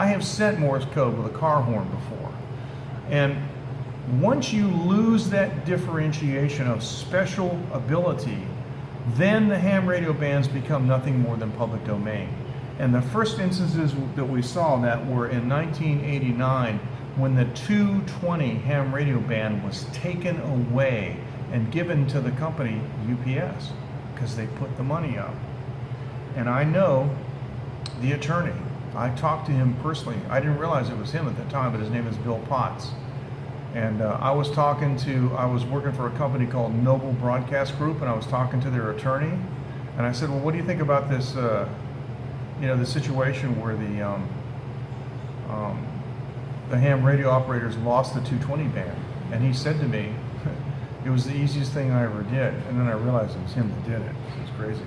have sent Morse code with a car horn before. And Once you lose that differentiation of special ability, then the ham radio bands become nothing more than public domain. And the first instances that we saw that were in 1989 when the 220 ham radio band was taken away and given to the company UPS because they put the money up. And I know the attorney. I talked to him personally. I didn't realize it was him at the time, but his name is Bill Potts. And I was working for a company called Noble Broadcast Group, and I was talking to their attorney. And I said, well, what do you think about this, the situation where the ham radio operators lost the 220 band? And he said to me, it was the easiest thing I ever did. And then I realized it was him that did it. It's crazy.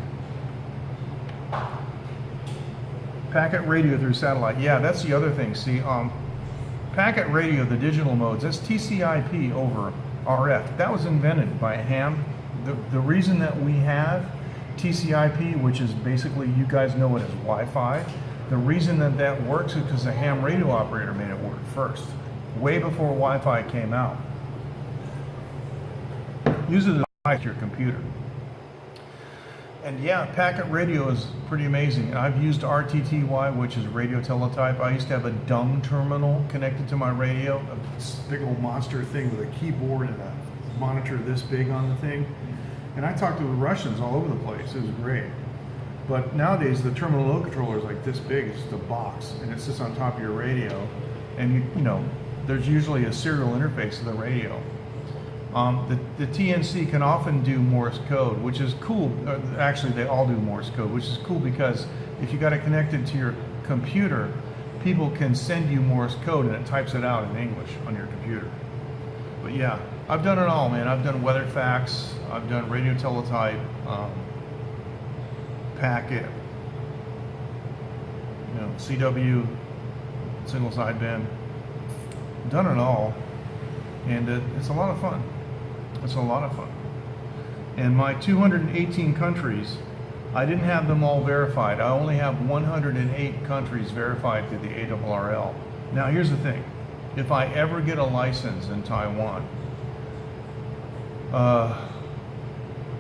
Packet radio through satellite. Yeah, that's the other thing. See, packet radio, the digital modes, that's TCP over RF. That was invented by ham. The reason that we have TCP, which is basically, you guys know it as Wi-Fi, the reason that that works is because the ham radio operator made it work first, way before Wi-Fi came out. Use it as your computer. And yeah, packet radio is pretty amazing. I've used RTTY, which is radio teletype. I used to have a dumb terminal connected to my radio, a big old monster thing with a keyboard and a monitor this big on the thing. And I talked to the Russians all over the place. It was great. But nowadays, the terminal load controller is like this big. It's just a box, and it sits on top of your radio. And there's usually a serial interface to the radio. The TNC can often do Morse code, which is cool. Actually, they all do Morse code, which is cool because if you got it connected to your computer, people can send you Morse code and it types it out in English on your computer. But yeah, I've done it all, man. I've done weather fax, I've done radio teletype, packet, CW, single sideband. Done it all, and it's a lot of fun. It's a lot of fun. And my 218 countries, I didn't have them all verified. I only have 108 countries verified through the ARRL. Now here's the thing. If I ever get a license in Taiwan,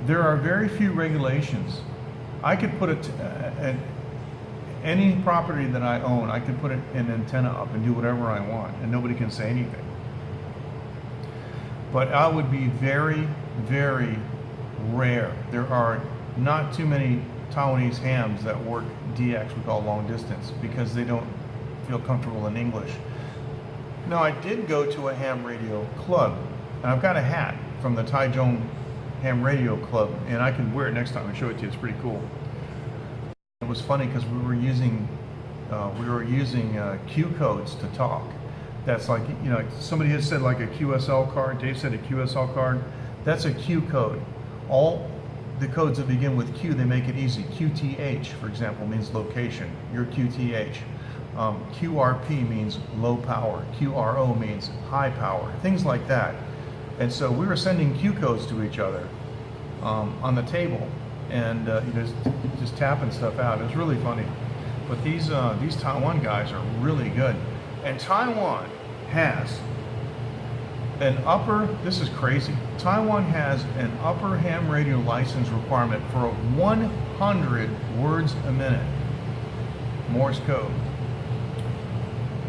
there are very few regulations. I could put any property that I own, I could put an antenna up and do whatever I want, and nobody can say anything. But I would be very, very rare. There are not too many Taiwanese hams that work DX, we call long distance, because they don't feel comfortable in English. Now, I did go to a ham radio club, and I've got a hat from the Taichung Ham Radio Club, and I can wear it next time and show it to you. It's pretty cool. It was funny because we were using Q codes to talk. That's like, somebody had said like a QSL card. Dave said a QSL card. That's a Q code. All the codes that begin with Q, they make it easy. QTH, for example, means location. Your QTH. QRP means low power. QRO means high power. Things like that. And so we were sending Q codes to each other on the table, and just tapping stuff out. It was really funny. But these Taiwan guys are really good. And Taiwan has this is crazy. Taiwan has an upper ham radio license requirement for 100 words a minute. Morse code.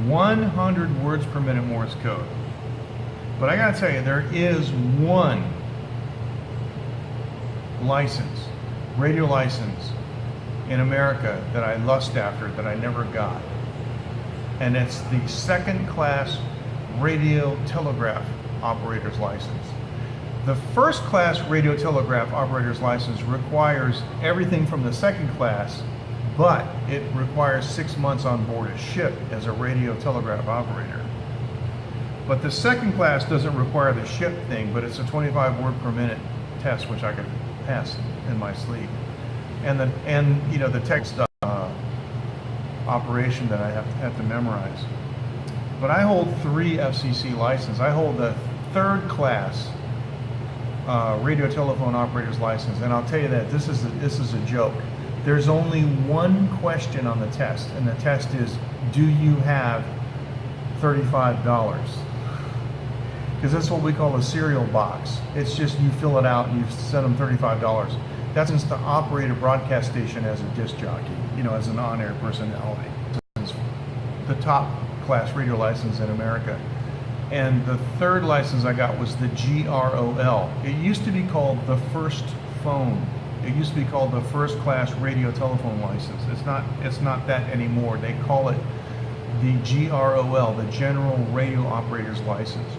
100 words per minute Morse code. But I gotta tell you, there is one radio license in America that I lust after that I never got. And it's the second class radio telegraph operator's license. The first class radio telegraph operator's license requires everything from the second class, but it requires 6 months on board a ship as a radio telegraph operator. But the second class doesn't require the ship thing, but it's a 25 word per minute test, which I could pass in my sleep. And the text operation that I have to memorize. But I hold 3 FCC licenses. I hold the third class radio telephone operator's license, and I'll tell you that this is a joke. There's only one question on the test, and the test is, do you have $35? because that's what we call a cereal box. It's just you fill it out and you send them $35. That's just to operate a broadcast station as a disc jockey, you know, as an on-air personality. It's the top class radio license in America. And the third license I got was the GROL. It used to be called the first phone. It used to be called the first class radio telephone license. It's not that anymore. They call it the GROL, the General Radio Operator's License.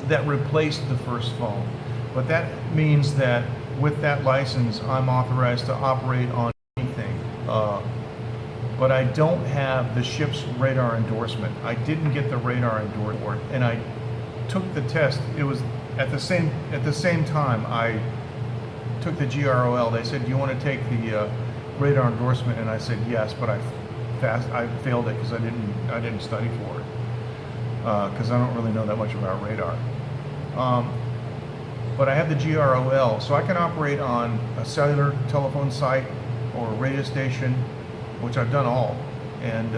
That replaced the first phone. But that means that with that license, I'm authorized to operate on anything. But I don't have the ship's radar endorsement. I didn't get the radar endorsement, and I took the test. It was at the same time I took the GROL. They said, "Do you want to take the radar endorsement?" And I said yes, but I failed it because I didn't study for it because I don't really know that much about radar. But I have the GROL, so I can operate on a cellular telephone site or a radio station, which I've done all, and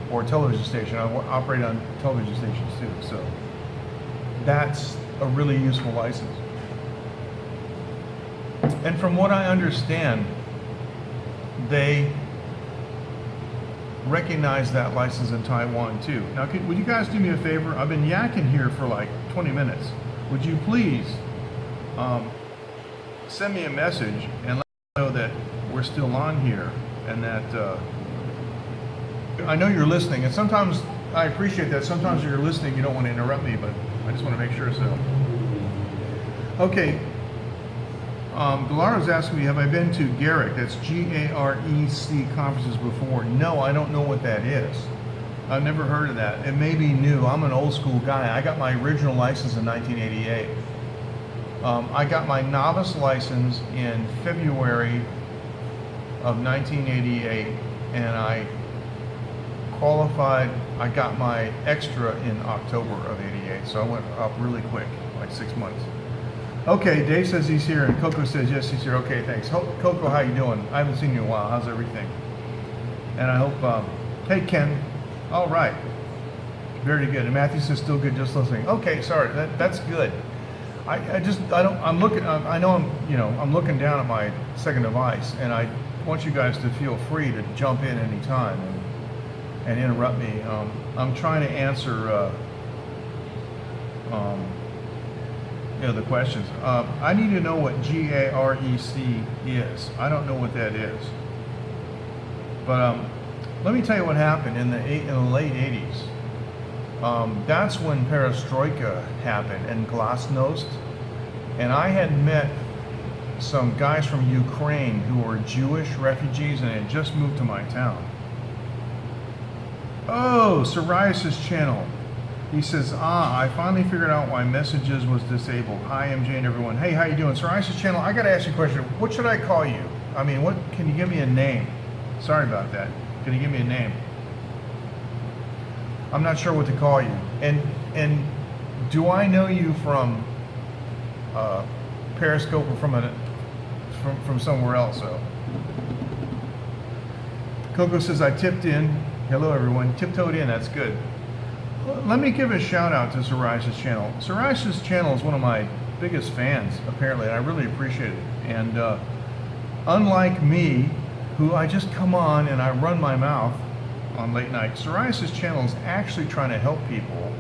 or a television station. I operate on television stations too, so that's a really useful license. And from what I understand, they recognize that license in Taiwan too. Now, would you guys do me a favor? I've been yakking here for like 20 minutes. Would you please send me a message and let me know that we're still on here and that I know you're listening. And sometimes I appreciate that. Sometimes you're listening, you don't want to interrupt me, but I just want to make sure so. Okay. Galaro's asking me, have I been to GAREC, that's G-A-R-E-C conferences before? No, I don't know what that is. I've never heard of that. It may be new. I'm an old school guy. I got my original license in 1988. I got my novice license in February of 1988, and I qualified, I got my extra in October of 88, so I went up really quick, like 6 months. Okay, Dave says he's here, and Coco says yes, he's here. Okay, thanks. Coco, how you doing? I haven't seen you in a while. How's everything? And I hope, hey, Ken. All right. Very good. And Matthew says still good, just listening. Okay, sorry. That's good. I'm looking down at my second device, and I want you guys to feel free to jump in anytime and interrupt me. I'm trying to answer the questions. I need to know what GAREC is. I don't know what that is. But let me tell you what happened in the late 80s. That's when Perestroika happened and Glasnost. And I had met some guys from Ukraine who were Jewish refugees and had just moved to my town. Oh, Psoriasis Channel. He says, I finally figured out why messages was disabled. Hi, MJ and everyone. Hey, how you doing? Psoriasis Channel, I got to ask you a question. What should I call you? I mean, can you give me a name? Sorry about that. Can you give me a name? I'm not sure what to call you. And do I know you from Periscope or from somewhere else? So Coco says, I tipped in. Hello, everyone. Tiptoed in. That's good. Let me give a shout out to Psoriasis Channel. Psoriasis Channel is one of my biggest fans, apparently, and I really appreciate it. And unlike me, who I just come on and I run my mouth on late night, Psoriasis Channel is actually trying to help people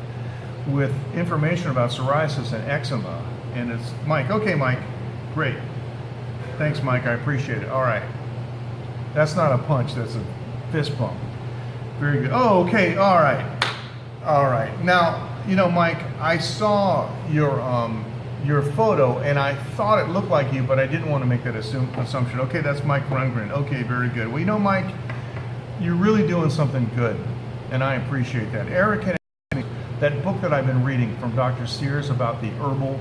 with information about psoriasis and eczema. And it's Mike. Okay, Mike. Great. Thanks, Mike. I appreciate it. All right. That's not a punch. That's a fist bump. Very good. Oh, okay. All right. All right. Now, Mike, I saw your photo and I thought it looked like you, but I didn't want to make that assumption. Okay, that's Mike Rundgren. Okay, very good. Well, Mike, you're really doing something good, and I appreciate that. Eric had asked me that book that I've been reading from Dr. Sears about the herbal,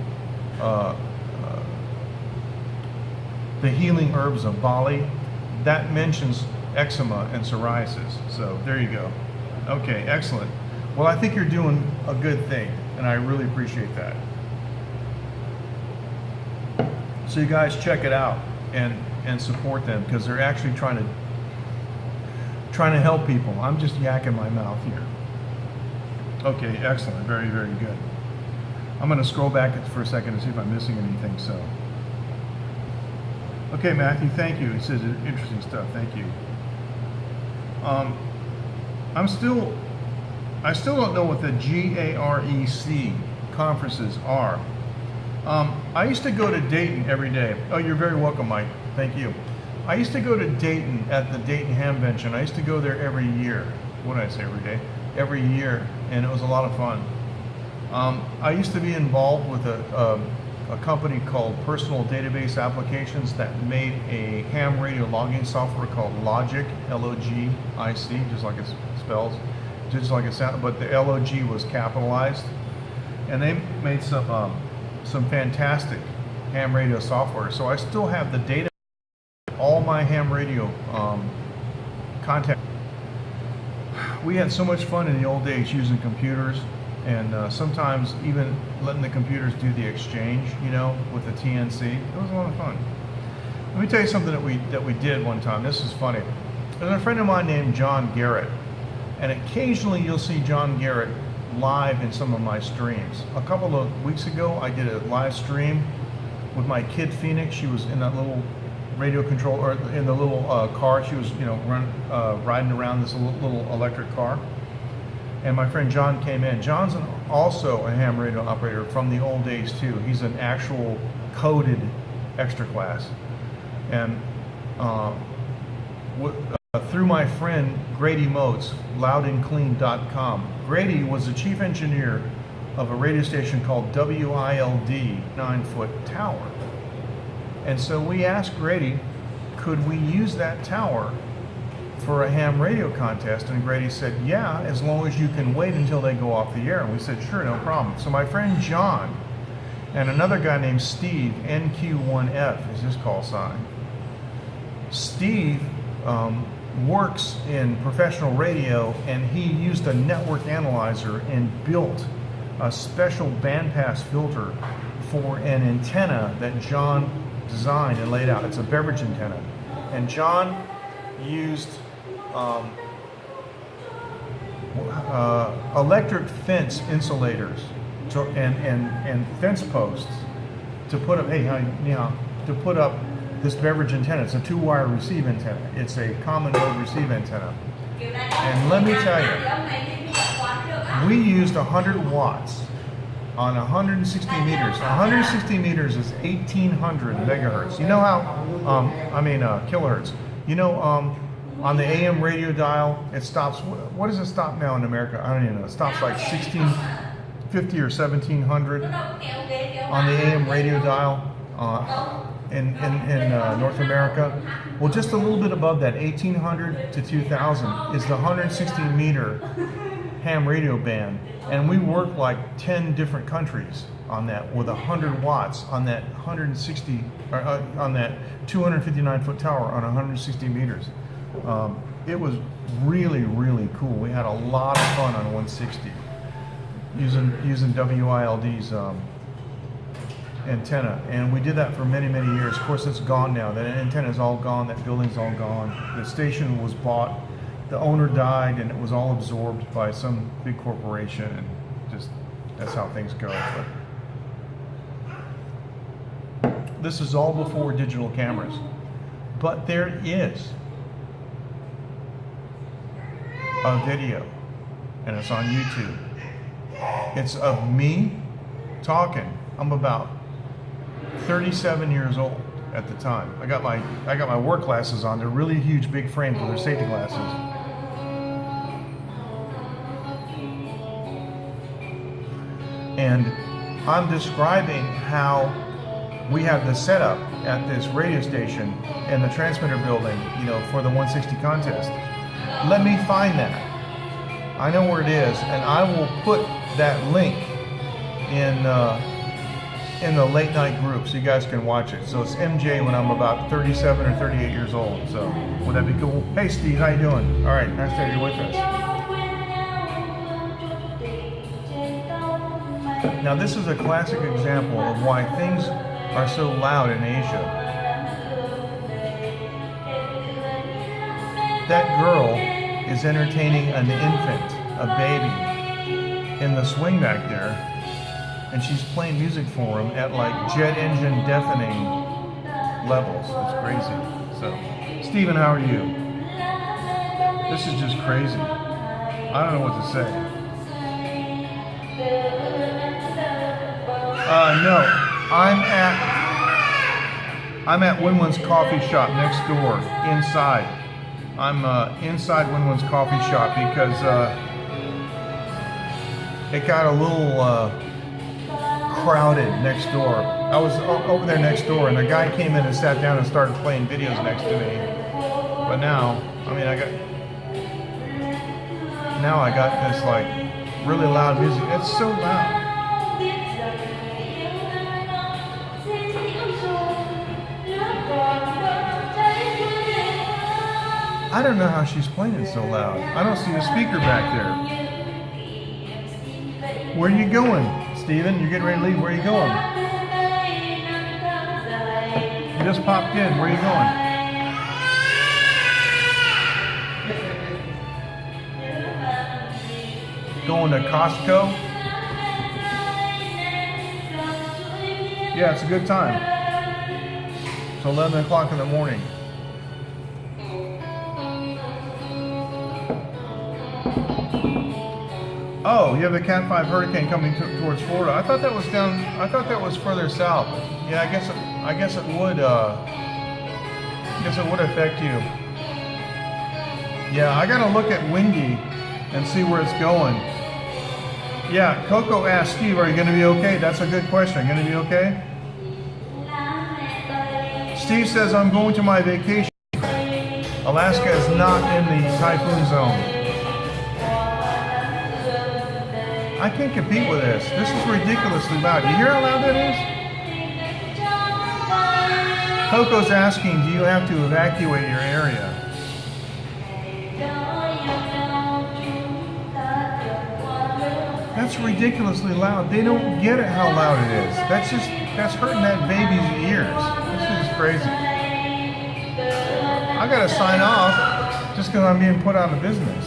the healing herbs of Bali, that mentions eczema and psoriasis. So there you go. Okay, excellent. Well, I think you're doing a good thing, and I really appreciate that. So you guys check it out and support them because they're actually trying to help people. I'm just yakking my mouth here. Okay, excellent. Very, very good. I'm going to scroll back for a second to see if I'm missing anything. So, okay, Matthew, thank you. He says interesting stuff. Thank you. I still don't know what the GAREC conferences are. I used to go to Dayton every day. Oh, you're very welcome, Mike. Thank you. I used to go to Dayton at the Dayton Hamvention. I used to go there every year. What did I say, every day? Every year, and it was a lot of fun. I used to be involved with a company called Personal Database Applications that made a ham radio logging software called Logic, L-O-G-I-C, just like it spells, just like it sounds, but the L-O-G was capitalized. And they made some fantastic ham radio software. So I still have the data, all my ham radio content. We had so much fun in the old days using computers, and sometimes even letting the computers do the exchange, you know, with the TNC. It was a lot of fun. Let me tell you something that we did one time. This is funny. There's a friend of mine named John Garrett, and occasionally you'll see John Garrett live in some of my streams. A couple of weeks ago, I did a live stream with my kid Phoenix. She was in that little radio control, or in the little car. She was, you know, riding around this little electric car. And my friend John came in. John's also a ham radio operator from the old days too. He's an actual coded extra class. And through my friend Grady Motes, loudandclean.com. Grady was the chief engineer of a radio station called WILD, 9-foot tower. And so we asked Grady, could we use that tower for a ham radio contest? And Grady said, yeah, as long as you can wait until they go off the air. And we said, sure, no problem. So my friend John and another guy named Steve, NQ1F is his call sign. Steve works in professional radio, and he used a network analyzer and built a special bandpass filter for an antenna that John designed and laid out. It's a beverage antenna. And John used electric fence insulators and fence posts to put up, to put up this beverage antenna. It's a 2-wire receive antenna. It's a common mode receive antenna. And let me tell you, we used 100 watts on 160 meters. 160 meters is 1,800 megahertz. You know how, kilohertz. You know, on the AM radio dial, it stops, what does it stop now in America? I don't even know. It stops like 1650 or 1700 on the AM radio dial in North America. Well, just a little bit above that, 1800 to 2000 is the 160 meter ham radio band. And we worked like 10 different countries on that with 100 watts on that 160, or on that 259 foot tower on 160 meters. It was really, really cool. We had a lot of fun on 160 using WILD's antenna, and we did that for many, many years. Of course, it's gone now. That antenna is all gone. That building's all gone. The station was bought. The owner died, and it was all absorbed by some big corporation, and just that's how things go. But this is all before digital cameras. But there is a video, and it's on YouTube. It's of me talking. I'm about 37 years old at the time. I got my work glasses on. They're really huge, big frames with their safety glasses. And I'm describing how we have the setup at this radio station in the transmitter building, you know, for the 160 contest. Let me find that. I know where it is, and I will put that link in the late night group so you guys can watch it. So it's MJ when I'm about 37 or 38 years old. So would that be cool? Hey Steve, how you doing? All right, nice to have you with us. Now this is a classic example of why things are so loud in Asia. That girl is entertaining an infant, a baby, in the swing back there. and she's playing music for him at like jet engine deafening levels. It's crazy. So, Steven, how are you? This is just crazy. I don't know what to say. No, I'm at Winwin's coffee shop next door, inside. I'm inside Winwin's coffee shop because it got a little crowded next door. I was over there next door, and a guy came in and sat down and started playing videos next to me. But now, I mean, I got this like really loud music. It's so loud. I don't know how she's playing it so loud. I don't see the speaker back there. Where are you going, Steven? You're getting ready to leave. Where are you going? You just popped in. Where are you going? Going to Costco? Yeah, it's a good time. It's 11 o'clock in the morning. Oh, you have a Cat 5 hurricane coming towards Florida. I thought that was down. I thought that was further south. Yeah, I guess it would. I guess it would affect you. Yeah, I gotta look at Windy and see where it's going. Yeah, Coco asked Steve, "Are you gonna be okay?" That's a good question. Are you gonna be okay? Steve says, "I'm going to my vacation. Alaska is not in the typhoon zone." I can't compete with this. This is ridiculously loud. You hear how loud that is? Coco's asking, do you have to evacuate your area? That's ridiculously loud. They don't get it how loud it is. That's hurting that baby's ears. This is crazy. I gotta sign off just because I'm being put out of business.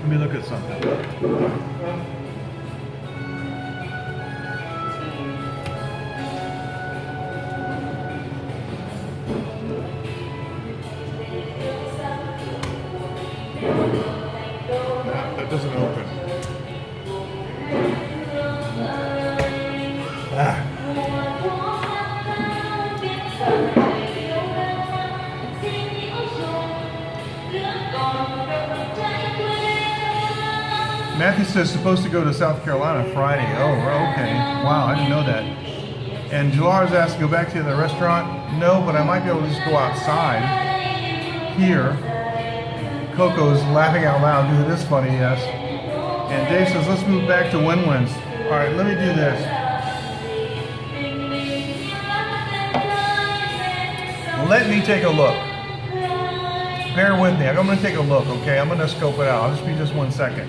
Let me look at something. That doesn't open. Matthew says supposed to go to South Carolina Friday. Oh, okay. Wow, I didn't know that. And Jalar's asked to go back to the restaurant. No, but I might be able to just go outside here. Coco's laughing out loud. Dude, it is funny, yes. And Dave says, let's move back to Winwin's. All right, let me do this. Let me take a look. Bear with me. I'm going to take a look, okay? I'm going to scope it out. I'll just be just 1 second.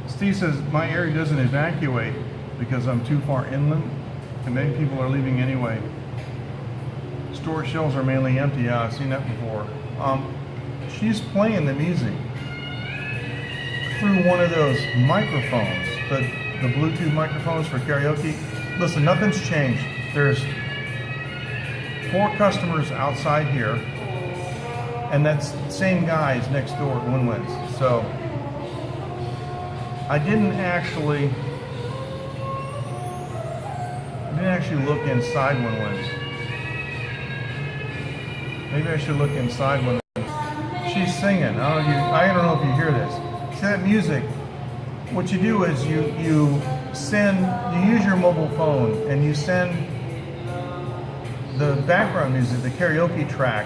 Steve says, my area doesn't evacuate because I'm too far inland, and many people are leaving anyway. Store shelves are mainly empty. Yeah, I've seen that before. She's playing the music through one of those microphones, the Bluetooth microphones for karaoke. Listen, nothing's changed. There's 4 customers outside here, and that's the same guys next door at Winwin's. So I didn't actually look inside Winwin's. Maybe I should look inside Winwin's. She she's singing. I don't know if you hear this. See that music? What you do is you use your mobile phone and you send the background music, the karaoke track,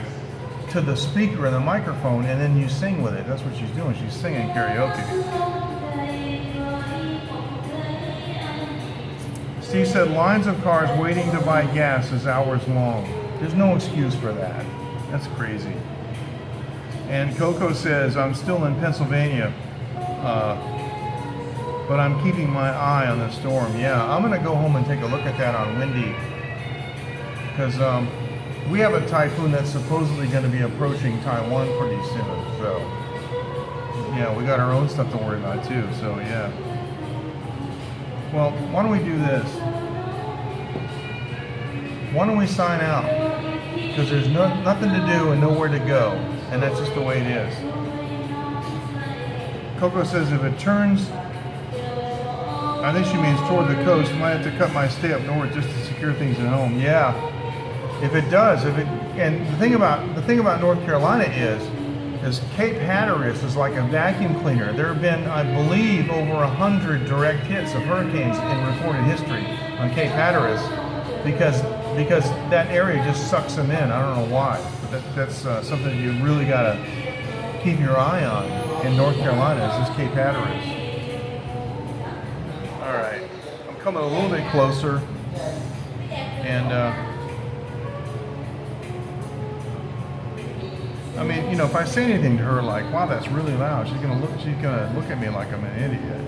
to the speaker and the microphone, and then you sing with it. That's what she's doing. She's singing karaoke. Steve said lines of cars waiting to buy gas is hours long. There's no excuse for that. That's crazy. And Coco says, I'm still in Pennsylvania, but I'm keeping my eye on the storm. Yeah, I'm going to go home and take a look at that on Windy, because we have a typhoon that's supposedly going to be approaching Taiwan pretty soon. So, yeah, we got our own stuff to worry about too. So, yeah. Well, why don't we do this? Why don't we sign out? Because there's nothing to do and nowhere to go. And that's just the way it is. Coco says if it turns, I think she means toward the coast, I might have to cut my stay up north just to secure things at home. Yeah. If it does, and the thing about North Carolina is Cape Hatteras is like a vacuum cleaner. There have been, I believe, over 100 direct hits of hurricanes in recorded history on Cape Hatteras because that area just sucks them in. I don't know why, but that's something you really got to keep your eye on in North Carolina is this Cape Hatteras. All right, I'm coming a little bit closer, and I mean, you know, if I say anything to her like, "Wow, that's really loud," she's gonna look at me like I'm an idiot.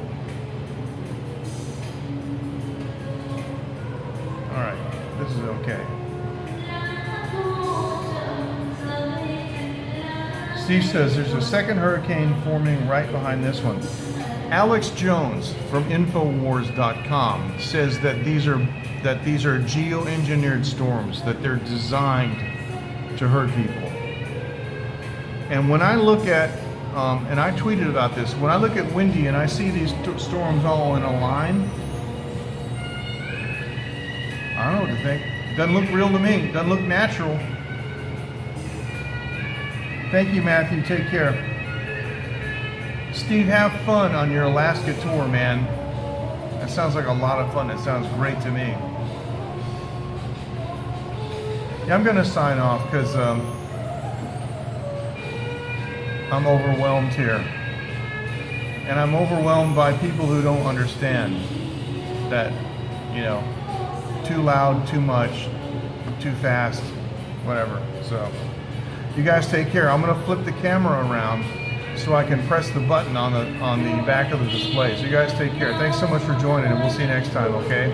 All right, this is okay. Steve says there's a second hurricane forming right behind this one. Alex Jones from Infowars.com says that these are geoengineered storms, that they're designed to hurt people. And when I look at, and I tweeted about this, when I look at Windy and I see these storms all in a line, I don't know what to think. Doesn't look real to me. Doesn't look natural. Thank you, Matthew. Take care. Steve, have fun on your Alaska tour, man. That sounds like a lot of fun. It sounds great to me. Yeah, I'm going to sign off because I'm overwhelmed here. And I'm overwhelmed by people who don't understand that, you know, too loud, too much, too fast, whatever. So, you guys take care. I'm going to flip the camera around so I can press the button on the back of the display. So you guys take care. Thanks so much for joining, and we'll see you next time, okay?